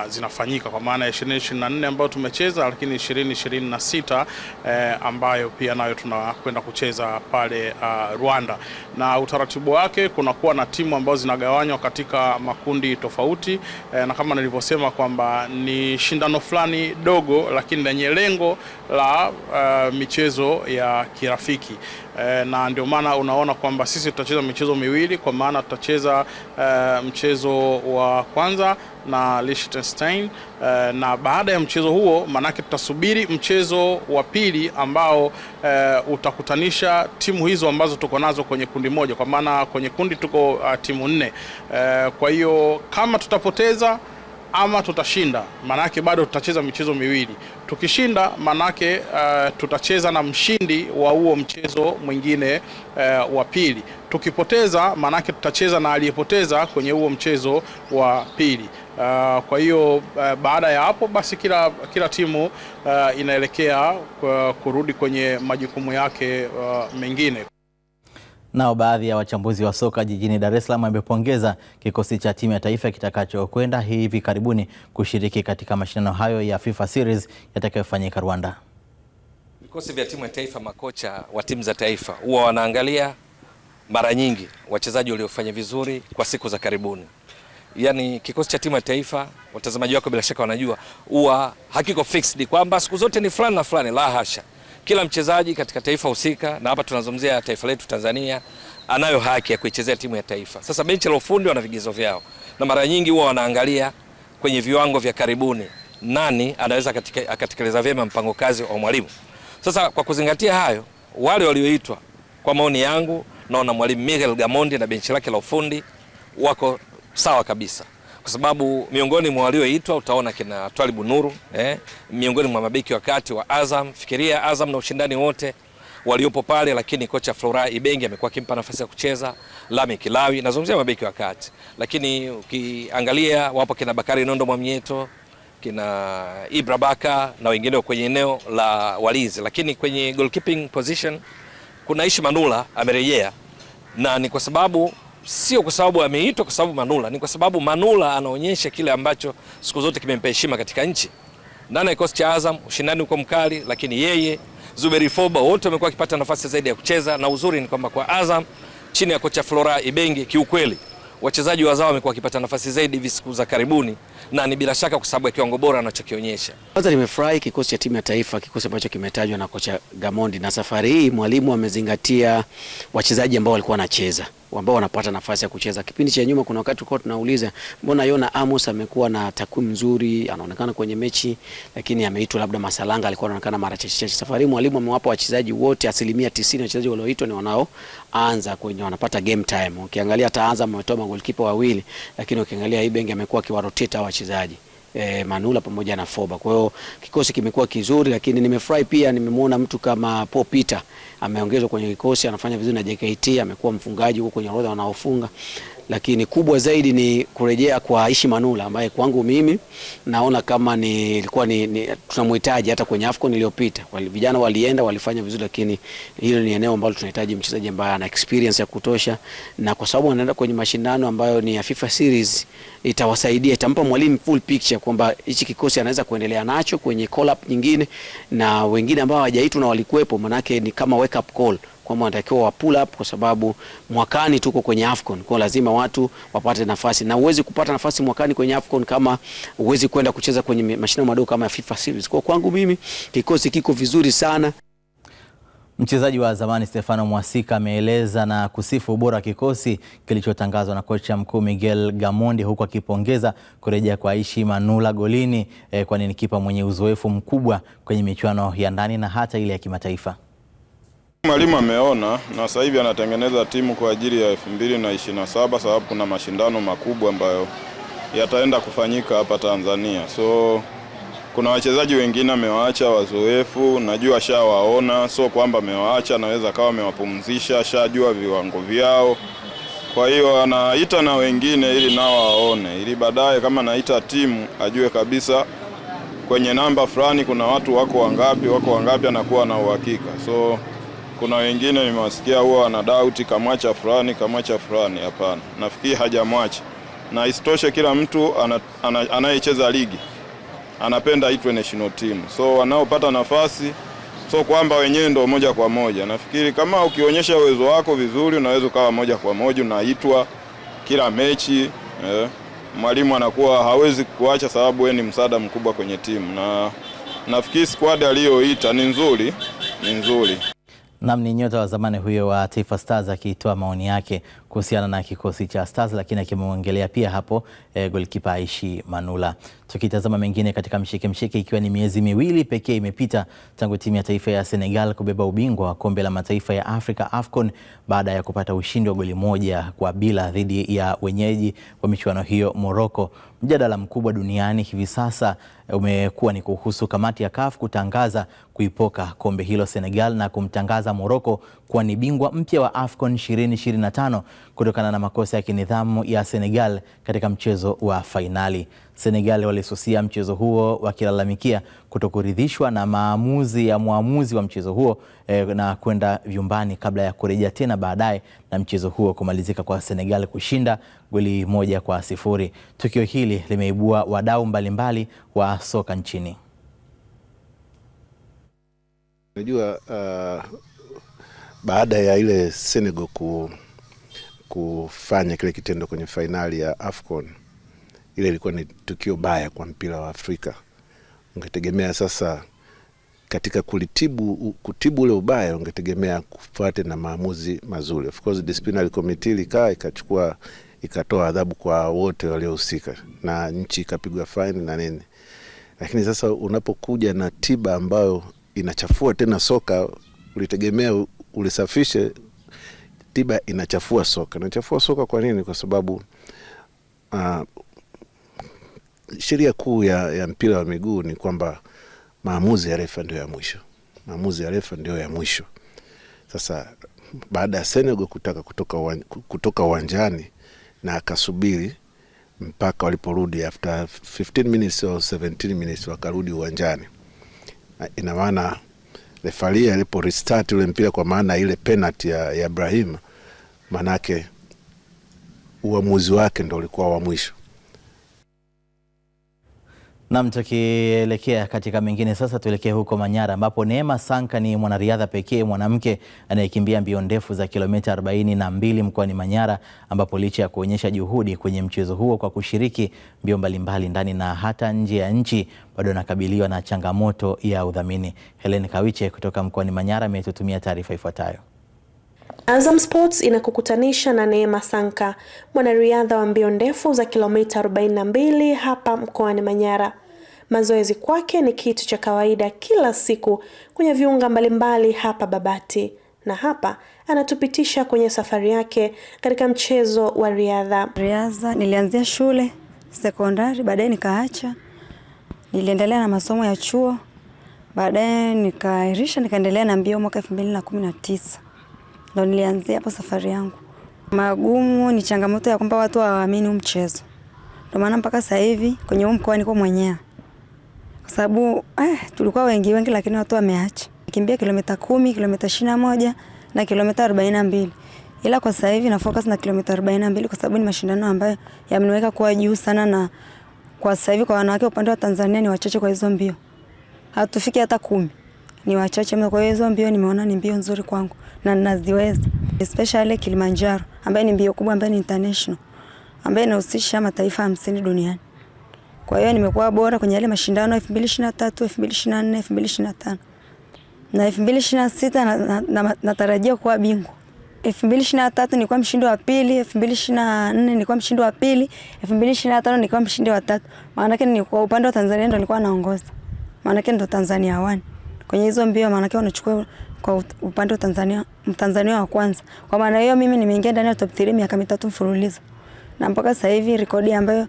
zinafanyika, kwa maana 2024 ambayo tumecheza, lakini 2026 ambayo pia nayo tunakwenda kucheza pale Rwanda. Na utaratibu wake kunakuwa na timu ambazo zinagawanywa katika makundi tofauti, na kama nilivyosema kwamba ni shindano fulani dogo lakini lenye lengo la michezo ya kirafiki. Na ndio maana unaona kwamba sisi tutacheza michezo miwili, kwa maana tutacheza mchezo wa kwanza na Liechtenstein, na baada ya mchezo huo manake tutasubiri mchezo wa pili ambao utakutanisha timu hizo ambazo tuko nazo kwenye kundi moja, kwa maana kwenye kundi tuko timu 4. Kwa hiyo kama tutapoteza ama tutashinda, manake bado tutacheza michezo miwili. Tukishinda manake tutacheza na mshindi wa huo mchezo mwingine wa pili. Tukipoteza manake tutacheza na aliyepoteza kwenye huo mchezo wa pili. Kwa hiyo baada ya hapo basi kila timu inaelekea kurudi kwenye majukumu yake mengine. Nao baadhi ya wachambuzi wa soka jijini Dar es Salaam wamepongeza kikosi cha timu ya taifa kitakachokwenda hivi karibuni kushiriki katika mashindano hayo ya FIFA Series yatakayofanyika Rwanda. Vikosi vya timu ya taifa, makocha wa timu za taifa huwa wanaangalia mara nyingi wachezaji waliofanya vizuri kwa siku za karibuni. Yaani kikosi cha timu ya taifa, watazamaji wako bila shaka wanajua, huwa hakiko fixed kwamba siku zote ni fulani na fulani, la hasha. Kila mchezaji katika taifa husika, na hapa tunazungumzia taifa letu Tanzania, anayo haki ya kuichezea timu ya taifa. Sasa benchi la ufundi wana vigezo vyao, na mara nyingi huwa wanaangalia kwenye viwango vya karibuni nani anaweza akatekeleza vyema mpango kazi wa mwalimu. Sasa kwa kuzingatia hayo, wale walioitwa, kwa maoni yangu, naona mwalimu Miguel Gamondi na benchi lake la ufundi wako sawa kabisa, kwa sababu miongoni mwa walioitwa utaona kina Twalibu Nuru, miongoni mwa mabeki wa kati wa Azam. Fikiria Azam na ushindani wote waliopo pale, lakini kocha Flora Ibenge amekuwa akimpa nafasi ya kucheza. Lami Kilawi, nazungumzia mabeki wa kati, lakini ukiangalia wapo kina Bakari Nondo Mwamnyeto, kina Ibra Baka na wengine kwenye eneo la walinzi, lakini kwenye goalkeeping position kuna Aishi Manula amerejea, na ni kwa sababu sio kwa sababu ameitwa kwa sababu Manula, ni kwa sababu Manula anaonyesha kile ambacho siku zote kimempa heshima katika nchi. Ndani ya kikosi cha Azam ushindani uko mkali, lakini yeye Zuberi Foba wote wamekuwa wakipata nafasi zaidi ya kucheza, na uzuri ni kwamba kwa Azam chini ya kocha Flora Ibenge kiukweli wachezaji wazao wamekuwa wakipata nafasi zaidi hivi siku za karibuni, na ni bila shaka kwa sababu ya kiwango bora anachokionyesha. Kwanza nimefurahi kikosi cha timu ya taifa, kikosi ambacho kimetajwa na kocha Gamondi, na safari hii mwalimu amezingatia wachezaji ambao walikuwa wanacheza, ambao wanapata nafasi ya kucheza. Kipindi cha nyuma kuna wakati tulikuwa tunauliza mbona Yona Amos amekuwa na takwimu nzuri, anaonekana kwenye mechi, lakini ameitwa labda Masalanga alikuwa anaonekana mara chache. Safari hii mwalimu amewapa wachezaji wote 90% wachezaji walioitwa ni wanaoanza kwenye wanapata game time. Ukiangalia ataanza ametoa magolikipa wawili, lakini ukiangalia Ibenge amekuwa akiwarotate hao wachezaji. Manula pamoja na Foba. Kwa hiyo kikosi kimekuwa kizuri, lakini nimefurahi pia nimemwona mtu kama Paul Peter ameongezwa kwenye kikosi, anafanya vizuri na JKT, amekuwa mfungaji huko kwenye orodha wanaofunga. Lakini kubwa zaidi ni kurejea kwa Aishi Manula ambaye kwangu mimi naona kama ilikuwa tunamhitaji hata kwenye AFCON iliyopita. Vijana walienda walifanya vizuri, lakini hilo ni eneo ambalo tunahitaji mchezaji ambaye ana experience ya kutosha, na kwa sababu anaenda kwenye mashindano ambayo ni ya FIFA series itawasaidia, itampa mwalimu full picture kwamba hichi kikosi anaweza kuendelea nacho kwenye call up nyingine, na wengine ambao hawajaitwa na walikuwepo, manake ni kama wake up call kwamba wanatakiwa wa pull up, kwa sababu mwakani tuko kwenye AFCON, kwa lazima watu wapate nafasi, na uwezi kupata nafasi mwakani kwenye AFCON kama uwezi kwenda kucheza kwenye mashindano madogo kama ya FIFA series. Kwa kwangu mimi kikosi kiko vizuri sana. Mchezaji wa zamani Stefano Mwasika ameeleza na kusifu ubora wa kikosi kilichotangazwa na kocha mkuu Miguel Gamondi, huku akipongeza kurejea kwa Aishi Manula golini, kwani ni kipa mwenye uzoefu mkubwa kwenye michuano ya ndani na hata ile ya kimataifa. Mwalimu ameona na sasa hivi anatengeneza timu kwa ajili ya 2027 sababu kuna mashindano makubwa ambayo yataenda kufanyika hapa Tanzania. So kuna wachezaji wengine amewaacha wazoefu, najua shawaona, so kwamba amewaacha naweza kawa amewapumzisha, shajua viwango vyao. Kwa hiyo anaita na wengine ili nao waone, ili baadaye kama naita timu ajue kabisa kwenye namba fulani kuna watu wako wangapi anakuwa na uhakika. So kuna wengine nimewasikia huwa ana doubt kamwacha fulani, hapana. Nafikiri hajamwacha. Na isitoshe kila mtu anayecheza ligi anapenda aitwe national team. So wanaopata nafasi so kwamba wenyewe ndio moja kwa moja. Nafikiri kama ukionyesha uwezo wako vizuri unaweza ukawa moja kwa moja unaitwa kila mechi. Mwalimu anakuwa hawezi kuacha sababu wewe ni msaada mkubwa kwenye timu, na nafikiri squad aliyoita ni nzuri. Ni nyota wa zamani huyo wa Taifa Stars akitoa maoni yake kuhusiana na kikosi cha Stars, lakini akimwongelea pia hapo golikipa Aishi Manula. Tukitazama mengine katika mshike ikiwa ni miezi miwili pekee imepita tangu timu ya taifa ya Senegal kubeba ubingwa wa kombe la mataifa ya Afrika AFCON baada ya kupata ushindi wa goli 1-0 dhidi ya wenyeji wa michuano hiyo Morocco. Mjadala mkubwa duniani hivi sasa umekuwa ni kuhusu kamati ya CAF kutangaza kuipoka kombe hilo Senegal na kumtangaza Morocco kuwa ni bingwa mpya wa AFCON 2025 kutokana na makosa ya kinidhamu ya Senegal katika mchezo wa fainali. Senegal walisusia mchezo huo wakilalamikia kutokuridhishwa na mwamuzi wa mchezo huo na kwenda vyumbani kabla ya kurejea tena baadaye na mchezo huo kumalizika kwa Senegal kushinda goli 1-0. Tukio hili limeibua wadau mbalimbali wa soka nchini. Unajua baada ya ile Senegal kufanya kile kitendo kwenye fainali ya AFCON, ile ilikuwa ni tukio baya kwa mpira wa Afrika. Ungetegemea sasa katika kutibu ule ubaya ungetegemea kufuate na maamuzi mazuri. Of course disciplinary committee ikatoa adhabu kwa wote waliohusika na nchi ikapigwa fine na nini. Lakini sasa unapokuja na tiba ambayo inachafua tena soka, ulitegemea ulisafishe, tiba inachafua soka. Inachafua soka kwa nini? Kwa sababu sheria kuu ya mpira wa miguu ni kwamba maamuzi ya refa ndio ya mwisho. Sasa baada ya Senegal kutaka kutoka uwanjani na akasubiri mpaka waliporudi after 15 minutes or 17 minutes wakarudi uwanjani. Ina maana refaria alipo restart ule mpira, kwa maana ile penalty ya Ibrahim, manake uamuzi wake ndio ulikuwa wa mwisho. Na tukielekea katika mengine sasa, tuelekee huko Manyara ambapo Neema Sanka ni mwanariadha pekee mwanamke anayekimbia mbio ndefu za kilomita 42 mkoani Manyara, ambapo licha ya kuonyesha juhudi kwenye mchezo huo kwa kushiriki mbio mbalimbali ndani na hata nje ya nchi, bado anakabiliwa na changamoto ya udhamini. Helen Kawiche kutoka mkoani Manyara ametutumia taarifa ifuatayo. Azam Sports inakukutanisha na Neema Sanka, mwanariadha wa mbio ndefu za kilomita 42 hapa mkoani Manyara. Mazoezi kwake ni kitu cha kawaida kila siku kwenye viunga mbalimbali hapa Babati, na hapa anatupitisha kwenye safari yake katika mchezo wa riadha. Riadha nilianzia shule sekondari, baadaye nikaacha. Niliendelea na masomo ya chuo, baadaye nikaahirisha, nikaendelea na mbio mwaka 2019. Ndio nilianzia hapo safari yangu. Magumu ni changamoto ya kwamba watu hawaamini mchezo. Ndio maana mpaka sasa hivi kwenye mkoa niko mwenyewe. Kwa sababu tulikuwa wengi lakini watu wameacha. Kimbia kilomita 10, kilomita 21 na kilomita 42. Ila kwa sasa hivi na focus na kilomita 42 kwa sababu ni mashindano ambayo yameniweka kuwa juu sana, na kwa sasa hivi kwa wanawake upande wa Tanzania ni wachache kwa hizo mbio. Hatufiki hata 10. Ni wachache mno, kwa hizo mbio nimeona ni mbio nzuri kwangu na ninaziweza. Especially Kilimanjaro ambayo ni mbio kubwa, ambayo ni international, ambayo inahusisha mataifa 50 duniani. Kwa hiyo nimekuwa bora kwenye yale mashindano 2023, 2024, 2025. Na 2026 natarajia kuwa bingwa. 2023 nilikuwa mshindi wa pili, 2024 nilikuwa mshindi wa pili, 2025 nilikuwa mshindi wa tatu. Maana yake ni kwa upande wa Tanzania ndo nilikuwa naongoza. Maana yake ndo Tanzania 1. Kwenye hizo mbio maana yake wanachukua kwa upande wa Tanzania, Mtanzania wa kwanza. Kwa maana hiyo mimi nimeingia ndani ya top 3 miaka 3 mfululizo. Na mpaka sasa hivi rekodi ambayo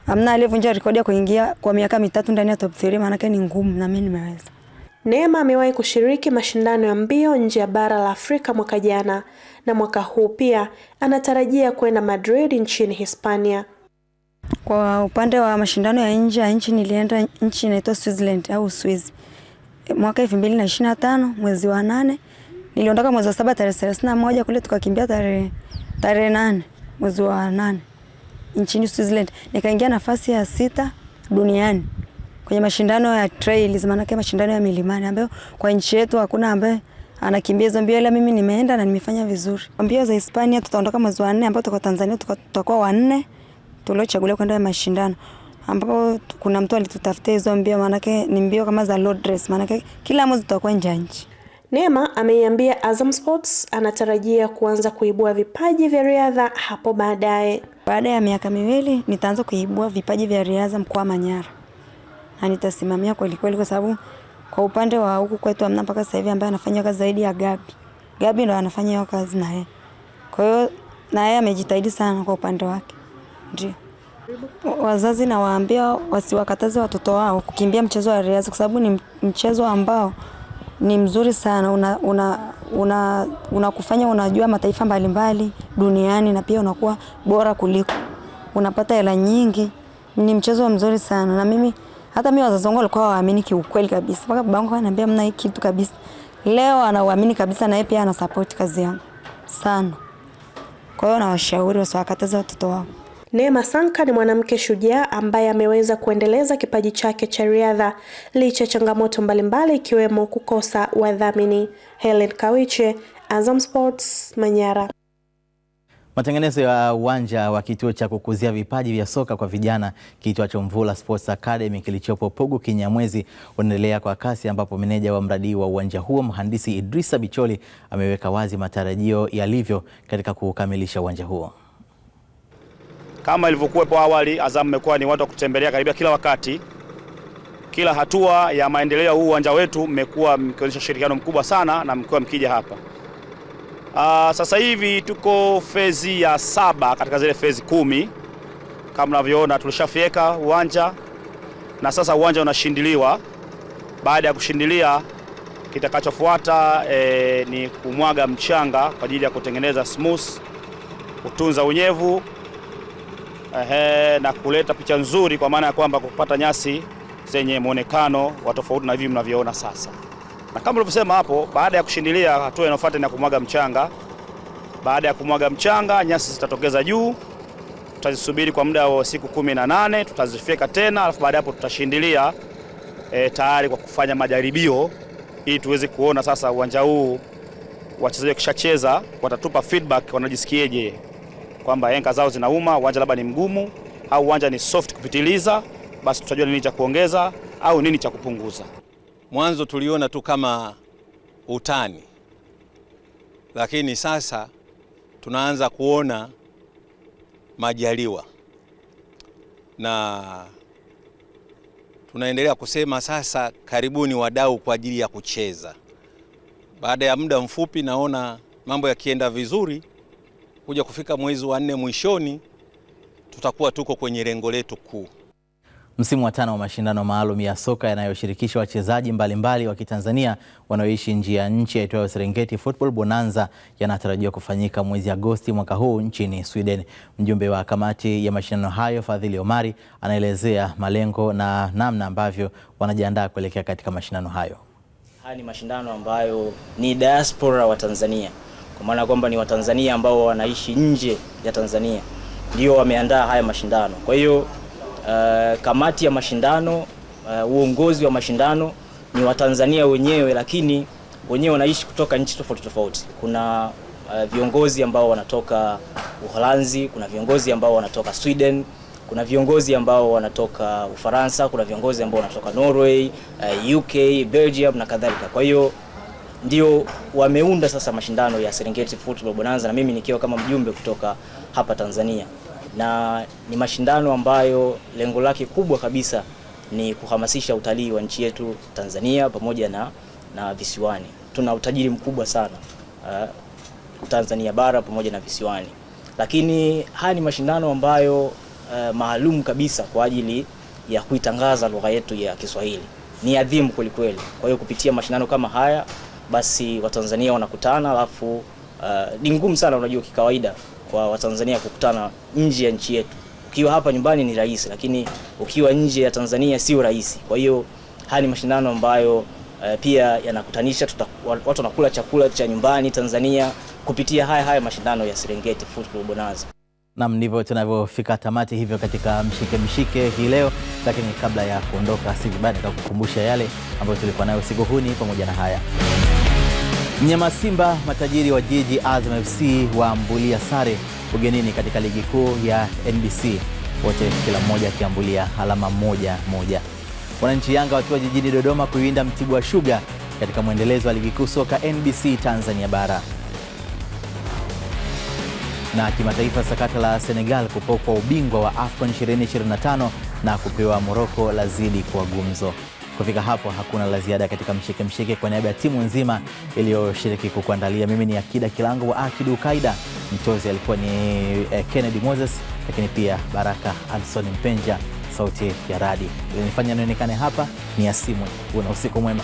hamna aliyevunja rekodi ya kuingia kwa miaka 3 ndani ya top 3 maana yake ni ngumu, na mimi nimeweza. Neema amewahi kushiriki mashindano ya mbio nje ya bara la Afrika mwaka jana, na mwaka huu pia anatarajia kwenda Madrid nchini Hispania. Kwa upande wa mashindano ya nje ya nchi nilienda nchi inaitwa Switzerland au Swiss. Mwaka 2025 mwezi wa 8, niliondoka mwezi wa 7 tarehe 31 kule, tukakimbia tarehe 8 mwezi wa 8 nchini Switzerland. Nikaingia nafasi ya 6 duniani kwenye mashindano ya trails, maana yake mashindano ya milimani ambayo kwa nchi yetu hakuna ambaye anakimbia hizo mbio, ila mimi nimeenda na nimefanya vizuri. Mbio za Hispania tutaondoka mwezi wa 4 ambapo tutakuwa Tanzania, tutakuwa wa 4 tuliochaguliwa kwenda mashindano, ambapo kuna mtu alitutafutia hizo mbio, maana yake ni mbio kama za road race, maana yake kila mwezi tutakuwa nje nchi. Neema ameiambia Azam Sports anatarajia kuanza kuibua vipaji vya riadha hapo baadaye. Baada ya miaka 2 nitaanza kuibua vipaji vya riadha mkoa wa Manyara. Na nitasimamia kweli kweli, kwa sababu kwa upande wa huku kwetu hamna mpaka sasa hivi ambaye anafanya kazi zaidi ya Gabi. Gabi ndo anafanya hiyo kazi na yeye. Kwa hiyo na yeye amejitahidi sana kwa upande wake. Ndio. Wazazi na waambia wasiwakataze watoto wao kukimbia mchezo wa riadha, kwa sababu ni mchezo ambao ni mzuri sana, unakufanya unajua mataifa mbalimbali duniani, na pia unakuwa bora kuliko, unapata hela nyingi. Ni mchezo mzuri sana, na mimi hata mimi wazazi wangu walikuwa waamini kiukweli kabisa, mpaka babangu ananiambia mna hiki kitu kabisa. Leo anaamini kabisa, na yeye pia ana support kazi yangu sana. Kwa hiyo nawashauri wasiwakataze watoto wao. Neema Sanka ni mwanamke shujaa ambaye ameweza kuendeleza kipaji chake cha riadha licha changamoto mbalimbali ikiwemo kukosa wadhamini. Helen Kawiche, Azam Sports, Manyara. Matengenezo ya uwanja wa kituo cha kukuzia vipaji vya soka kwa vijana kiitwacho Mvula Sports Academy kilichopo Pugu Kinyamwezi unaendelea kwa kasi, ambapo meneja wa mradi wa uwanja huo Mhandisi Idrisa Bicholi ameweka wazi matarajio yalivyo katika kukamilisha uwanja huo. Kama ilivyokuwepo awali, Azam imekuwa ni watu wa kutembelea karibia kila wakati. Kila hatua ya maendeleo huu uwanja wetu mmekuwa mkionyesha ushirikiano mkubwa sana na mkiwa mkija hapa. Sasa hivi tuko fezi ya 7 katika zile fezi 10. Kama mnavyoona tulishafyeka uwanja na sasa uwanja unashindiliwa. Baada ya kushindilia, kitakachofuata ni kumwaga mchanga kwa ajili ya kutengeneza smooth, kutunza unyevu na kuleta picha nzuri, kwa maana ya kwamba kupata nyasi zenye muonekano wa tofauti na hivi mnavyoona sasa. Na kama ulivyosema hapo, baada ya kushindilia, hatua inayofuata ni kumwaga mchanga. Baada ya kumwaga mchanga, nyasi zitatokeza juu. Tutazisubiri kwa muda wa siku 18, tutazifeka tena, alafu baada hapo tutashindilia tayari kwa kufanya majaribio ili tuweze kuona sasa uwanja huu wachezaji wakishacheza watatupa feedback wanajisikieje, kwamba enka zao zinauma, uwanja labda ni mgumu au uwanja ni soft kupitiliza, basi tutajua nini cha kuongeza au nini cha kupunguza. Mwanzo tuliona tu kama utani, lakini sasa tunaanza kuona majaliwa na tunaendelea kusema sasa karibuni wadau kwa ajili ya kucheza. Baada ya muda mfupi naona mambo yakienda vizuri, kuja kufika mwezi wa 4 mwishoni tutakuwa tuko kwenye lengo letu kuu. Msimu wa 5 wa mashindano maalum ya soka yanayoshirikisha wachezaji mbalimbali wa Kitanzania wanaoishi nje ya nchi yaitwayo Serengeti Football Bonanza yanatarajiwa kufanyika mwezi Agosti mwaka huu nchini Sweden. Mjumbe wa kamati ya mashindano hayo Fadhili Omari anaelezea malengo na namna ambavyo wanajiandaa kuelekea katika mashindano hayo. Haya ni mashindano ambayo ni diaspora wa Tanzania, kwa maana kwamba ni Watanzania ambao wanaishi nje ya Tanzania ndio wameandaa haya mashindano. Kwa hiyo kamati ya mashindano, uongozi wa mashindano ni Watanzania wenyewe, lakini wenyewe wanaishi kutoka nchi tofauti tofauti. Kuna viongozi ambao wanatoka Uholanzi, kuna viongozi ambao wanatoka Sweden, kuna viongozi ambao wanatoka Ufaransa, kuna viongozi ambao wanatoka Norway, UK, Belgium na kadhalika. Kwa hiyo ndio wameunda sasa mashindano ya Serengeti Football Bonanza, na mimi nikiwa kama mjumbe kutoka hapa Tanzania. Na ni mashindano ambayo lengo lake kubwa kabisa ni kuhamasisha utalii wa nchi yetu Tanzania pamoja na visiwani. Tuna utajiri mkubwa sana Tanzania bara pamoja na visiwani. Lakini haya ni mashindano ambayo maalum kabisa kwa ajili ya kuitangaza lugha yetu ya Kiswahili. Ni adhimu kweli kweli. Kwa hiyo kupitia mashindano kama haya basi Watanzania wanakutana, alafu ni ngumu sana, unajua, kikawaida kwa Watanzania kukutana nje ya nchi yetu. Ukiwa hapa nyumbani ni rahisi, lakini ukiwa nje ya Tanzania sio rahisi. Kwa hiyo haya ni mashindano ambayo pia yanakutanisha, watu wanakula chakula cha nyumbani Tanzania kupitia haya mashindano ya Serengeti Football Bonanza. Naam, ndivyo tunavyofika tamati hivyo katika mshike hii leo, lakini kabla ya kuondoka si vibaya nikakukumbusha yale ambayo tulikuwa nayo usiku huu ni pamoja na haya. Mnyama Simba matajiri wa jiji Azam FC waambulia sare ugenini katika ligi kuu ya NBC, wote kila mmoja akiambulia alama moja. Wananchi Yanga wakiwa jijini Dodoma kuiwinda Mtibwa Sugar katika mwendelezo wa ligi kuu soka NBC Tanzania bara. Na kimataifa, sakata la Senegal kupokwa ubingwa wa AFCON 2025 na kupewa Morocco lazidi kuwa gumzo. Kufika hapo hakuna la ziada katika mshike. Kwa niaba ya timu nzima iliyoshiriki kukuandalia, mimi ni Akida Kilango wa Akidu Kaida, mtozi alikuwa ni Kennedy Moses, lakini pia Baraka Alson Mpenja, sauti ya radi ilinifanya nionekane hapa ni Asimwe. Una usiku mwema.